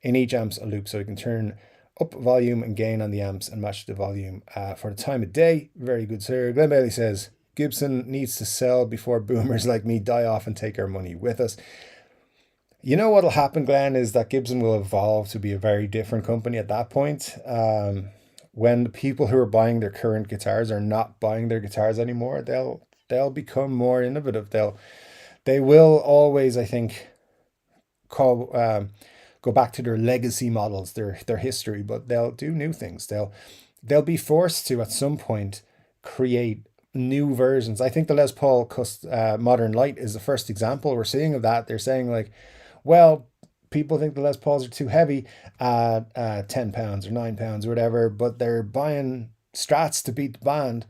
in each amp's a loop so you can turn up volume and gain on the amps and match the volume for the time of day. Very good, sir. Glenn Bailey says, Gibson needs to sell before boomers like me die off and take our money with us. You know what'll happen, Glenn, is that Gibson will evolve to be a very different company at that point. when the people who are buying their current guitars are not buying their guitars anymore, they'll become more innovative. They will always, I think, call go back to their legacy models, their history, but they'll do new things. They'll be forced to at some point create new versions. I think the Les Paul Modern Light is the first example we're seeing of that. They're saying like, well, people think the Les Pauls are too heavy at £10 or £9 or whatever, but they're buying Strats to beat the band.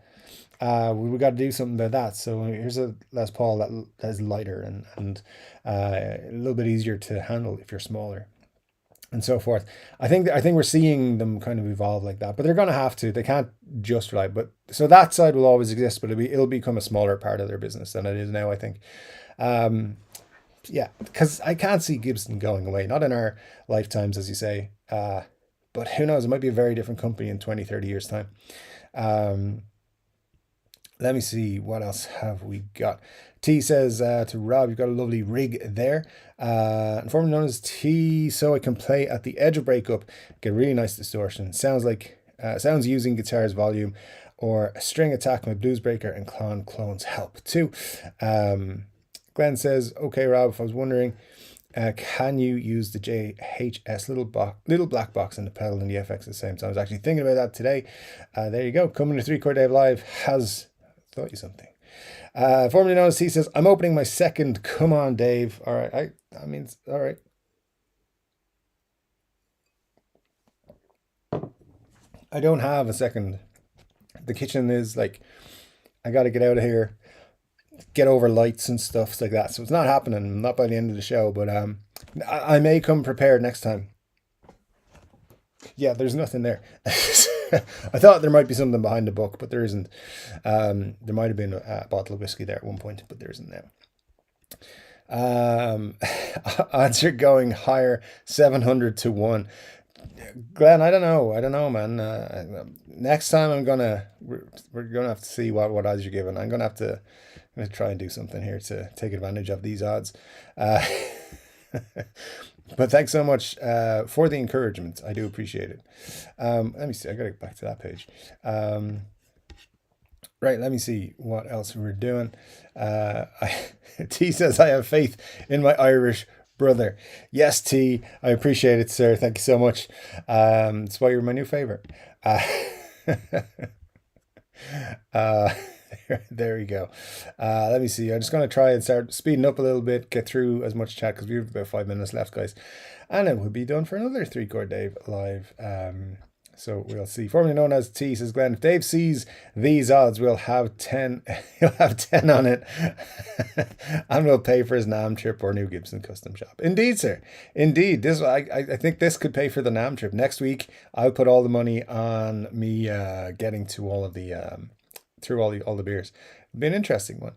We got to do something about that. So here's a Les Paul that is lighter and a little bit easier to handle if you're smaller, and so forth. I think we're seeing them kind of evolve like that, but they're going to have to. They can't just rely. But so that side will always exist, but it'll become a smaller part of their business than it is now, I think. Yeah, because I can't see Gibson going away, not in our lifetimes, as you say. But who knows? It might be a very different company in 20, 30 years' time. Let me see, what else have we got? T says to Rob, you've got a lovely rig there. Formerly known as T, so I can play at the edge of breakup, get really nice distortion. Sounds using guitar's volume or a string attack. My blues breaker and clones help too. Glenn says, okay, Rob, if I was wondering, can you use the JHS little black box and the pedal and the FX at the same time? I was actually thinking about that today. There you go. Coming to 3 Chord Dave Live has taught you something. Formerly known as he says, I'm opening my second. Come on, Dave. All right. I mean, all right. I don't have a second. The kitchen is like, I got to get out of here, get over lights and stuff like that. So it's not happening, not by the end of the show, but I may come prepared next time. Yeah, there's nothing there. I thought there might be something behind the book, but there isn't. There might have been a bottle of whiskey there at one point, but there isn't now. Odds are going higher, 700 to 1. Glenn, I don't know, man. Next time we're gonna have to see what odds you're giving. I'm gonna try and do something here to take advantage of these odds. But thanks so much for the encouragement. I do appreciate it. Let me see. I gotta get back to that page. Right, let me see what else we're doing. T says, I have faith in my Irish brother. Yes, T, I appreciate it, sir. Thank you so much. That's why you're my new favorite. There we go. Let me see. I'm just going to try and start speeding up a little bit, get through as much chat because we have about 5 minutes left, guys. And then we'll be done for another 3 Chord Dave live. So we'll see. Formerly known as T says, Glenn, if Dave sees these odds, we'll have 10. He'll have 10 on it. And we'll pay for his NAMM trip or new Gibson custom shop. Indeed, sir. Indeed. I think this could pay for the NAMM trip. Next week, I'll put all the money on me getting to all of the through all the beers. It'll be an interesting one.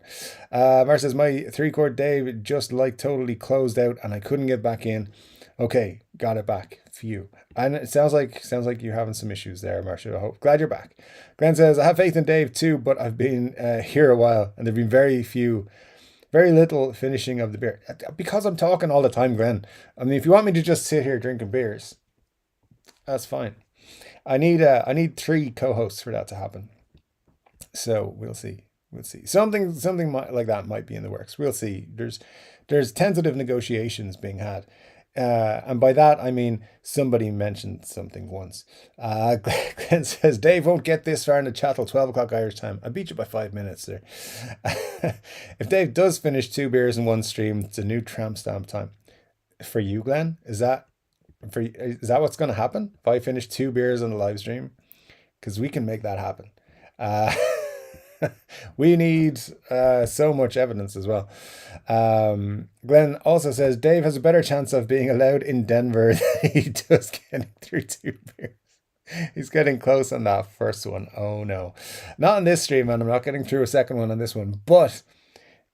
Mar says, my 3 Chord Dave just like totally closed out and I couldn't get back in. Okay, got it back. Phew. And it sounds like you're having some issues there, Marcia. I hope. Glad you're back. Glenn says, I have faith in Dave too, but I've been here a while and there've been very little finishing of the beer. Because I'm talking all the time, Glenn. I mean, if you want me to just sit here drinking beers, that's fine. I need 3 co-hosts for that to happen. So we'll see. Something like that might be in the works. We'll see. There's tentative negotiations being had. And by that, I mean, somebody mentioned something once. Glenn says, Dave won't get this far in the chat till 12 o'clock Irish time. I beat you by 5 minutes there. If Dave does finish 2 beers in one stream, it's a new tramp stamp time. For you, Glenn, is that what's going to happen? If I finish 2 beers on the live stream? Because we can make that happen. We need so much evidence as well. Glenn also says Dave has a better chance of being allowed in Denver than he does getting through 2 beers. He's getting close on that first one. Oh no, not on this stream, and I'm not getting through a second one on this one. But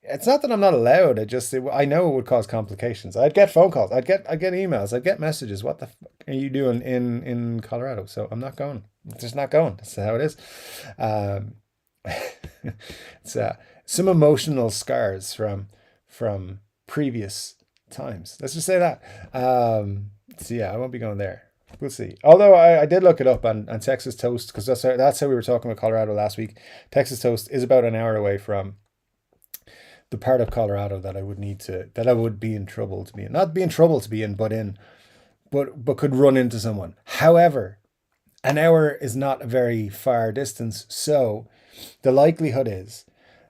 it's not that I'm not allowed. I know it would cause complications. I'd get phone calls. I'd get emails. I'd get messages. What the fuck are you doing in Colorado? So I'm not going. I'm just not going. That's how it is. It's some emotional scars from previous times. Let's just say that. So yeah, I won't be going there We'll see. Although I did look it up on Texas Toast, because that's how we were talking about Colorado last week. Texas Toast is about an hour away from the part of Colorado that I would be in trouble to be in. Not be in trouble to be in, but could run into someone. However, an hour is not a very far distance, so the likelihood is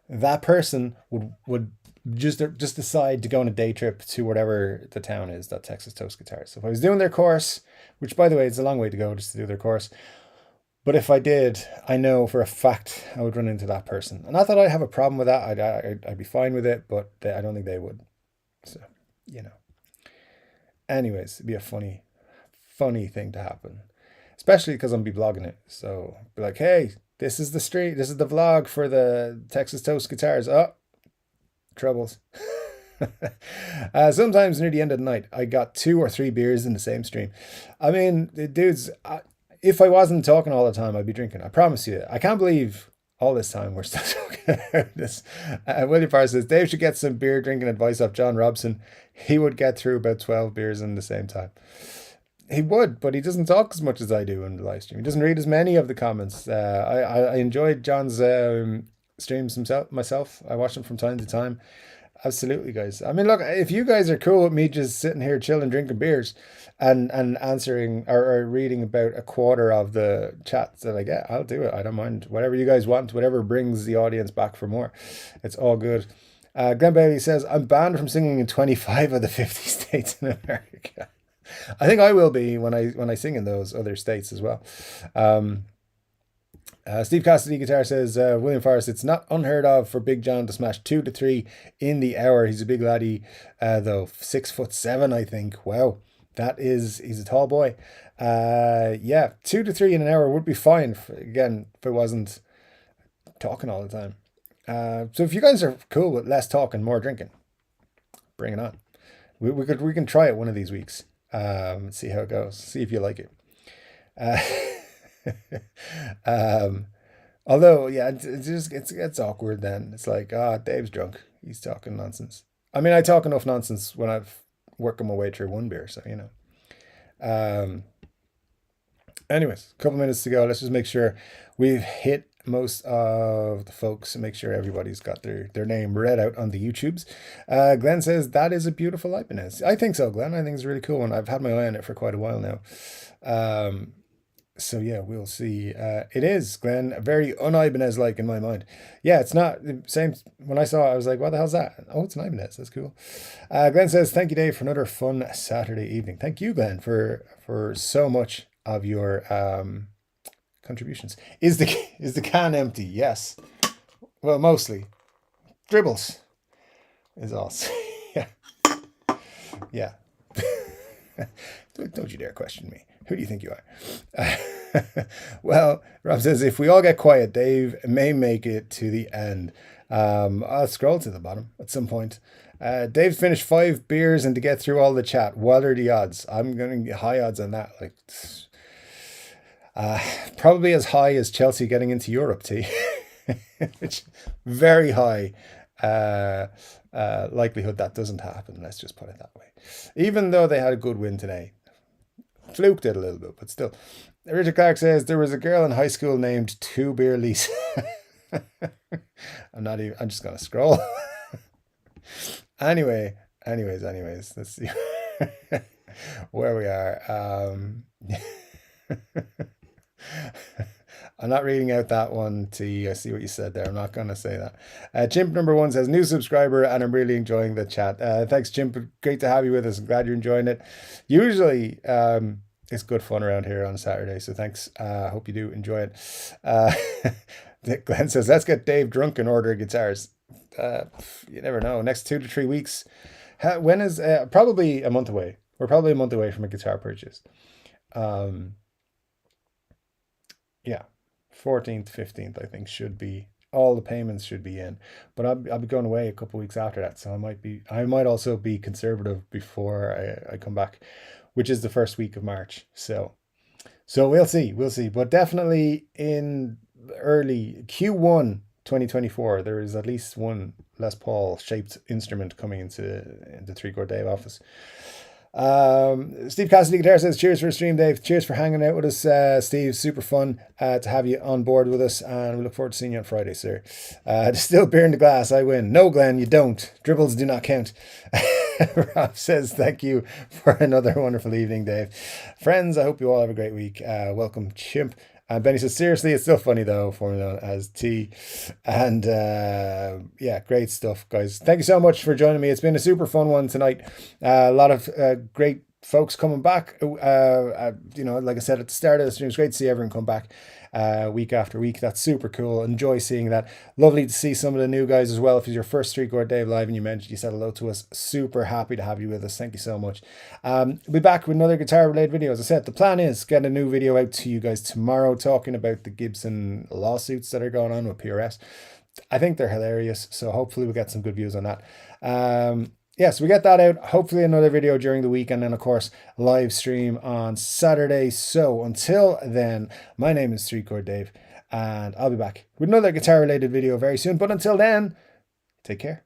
that person would just decide to go on a day trip to whatever the town is that Texas Toast Guitars. So if I was doing their course, which by the way, it's a long way to go just to do their course, but if I did, I know for a fact I would run into that person. And not that I'd have a problem with that. I'd be fine with it, but I don't think they would. So, you know. Anyways, it'd be a funny thing to happen. Especially because I'm be blogging it. So be like, hey, this is the street. This is the vlog for the Texas Toast Guitars. Oh, troubles. Sometimes near the end of the night, I got 2 or 3 beers in the same stream. I mean, dudes, if I wasn't talking all the time, I'd be drinking. I promise you. I can't believe all this time we're still talking about this. William Farr says, Dave should get some beer drinking advice off John Robson. He would get through about 12 beers in the same time. He would, but he doesn't talk as much as I do in the live stream. He doesn't read as many of the comments. I enjoyed John's streams myself. I watch them from time to time. Absolutely, guys. I mean, look, if you guys are cool with me just sitting here chilling, drinking beers and answering or reading about a quarter of the chats that I get, I'll do it. I don't mind. Whatever you guys want, whatever brings the audience back for more. It's all good. Glenn Bailey says, I'm banned from singing in 25 of the 50 states in America. I think I will be when I sing in those other states as well. Steve Cassidy Guitar says, William Forrest, it's not unheard of for Big John to smash 2 to 3 in the hour. He's a big laddie, though, 6'7", I think. Wow, he's a tall boy. Yeah, 2 to 3 in an hour would be fine. Again, if it wasn't talking all the time. So if you guys are cool with less talking, more drinking, bring it on. We can try it one of these weeks. See how it goes. See if you like it. Although, yeah, it's awkward then. It's like, Dave's drunk. He's talking nonsense. I mean, I talk enough nonsense when I've working my way through one beer, so you know. Anyways, a couple minutes to go. Let's just make sure we've hit most of the folks and make sure everybody's got their name read out on the YouTubes. Glenn says, that is a beautiful Ibanez. I think so, Glenn. I think it's a really cool one. I've had my eye on it for quite a while now. So yeah, we'll see. It is, Glenn, very un-Ibanez-like in my mind. Yeah, it's not same. When I saw it, I was like, what the hell's that? Oh, it's an Ibanez. That's cool. Glenn says, thank you, Dave, for another fun Saturday evening. Thank you, Glenn, for so much of your contributions. Is the can empty? Yes. Well, mostly. Dribbles is all. Yeah. Yeah. Don't you dare question me. Who do you think you are? Well, Rob says, if we all get quiet, Dave may make it to the end. I'll scroll to the bottom at some point. Dave's finished 5 beers and to get through all the chat. What are the odds? I'm going to get high odds on that. Like, probably as high as Chelsea getting into Europe, T. Which very high likelihood that doesn't happen. Let's just put it that way. Even though they had a good win today. Fluked it a little bit, but still. Richard Clark says, there was a girl in high school named Two Beer Lisa. I'm just going to scroll. Anyways, let's see where we are. I'm not reading out that one to you. I see what you said there. I'm not going to say that. Chimp number 1 says, new subscriber, and I'm really enjoying the chat. Thanks, Chimp. Great to have you with us. I'm glad you're enjoying it. Usually, it's good fun around here on Saturday, so thanks. Hope you do enjoy it. Glenn says, let's get Dave drunk and order guitars. You never know. Next 2 to 3 weeks. When is probably a month away. We're probably a month away from a guitar purchase. Yeah, 14th, 15th, I think should be all the payments should be in. But I'll be going away a couple of weeks after that, so I might also be conservative before I come back, which is the first week of March. So we'll see. But definitely in early Q1 2024, there is at least one Les Paul shaped instrument coming into the Chord Dave office. Steve Cassidy Guitar says, cheers for the stream, Dave. Cheers for hanging out with us, Steve. Super fun to have you on board with us, and we look forward to seeing you on Friday, sir. Still beer in the glass, I win. No, Glenn, you don't. Dribbles do not count. Rob says, thank you for another wonderful evening, Dave. Friends, I hope you all have a great week. Welcome, Chimp. Benny says, seriously, it's still funny though, formerly known as T. And yeah, great stuff, guys. Thank you so much for joining me. It's been a super fun one tonight. A lot of great folks coming back. Like I said at the start of the stream, it's great to see everyone come back week after week. That's super cool. Enjoy seeing that. Lovely to see some of the new guys as well. If it's your first street, Chord Dave live and you said hello to us, super happy to have you with us. Thank you so much. We'll be back with another guitar related video. As I said, the plan is get a new video out to you guys tomorrow talking about the Gibson lawsuits that are going on with PRS. I think they're hilarious, so hopefully we'll get some good views on that. Yes, we get that out. Hopefully another video during the week, and then of course live stream on Saturday. So until then, my name is Chord Dave, and I'll be back with another guitar related video very soon. But until then, take care.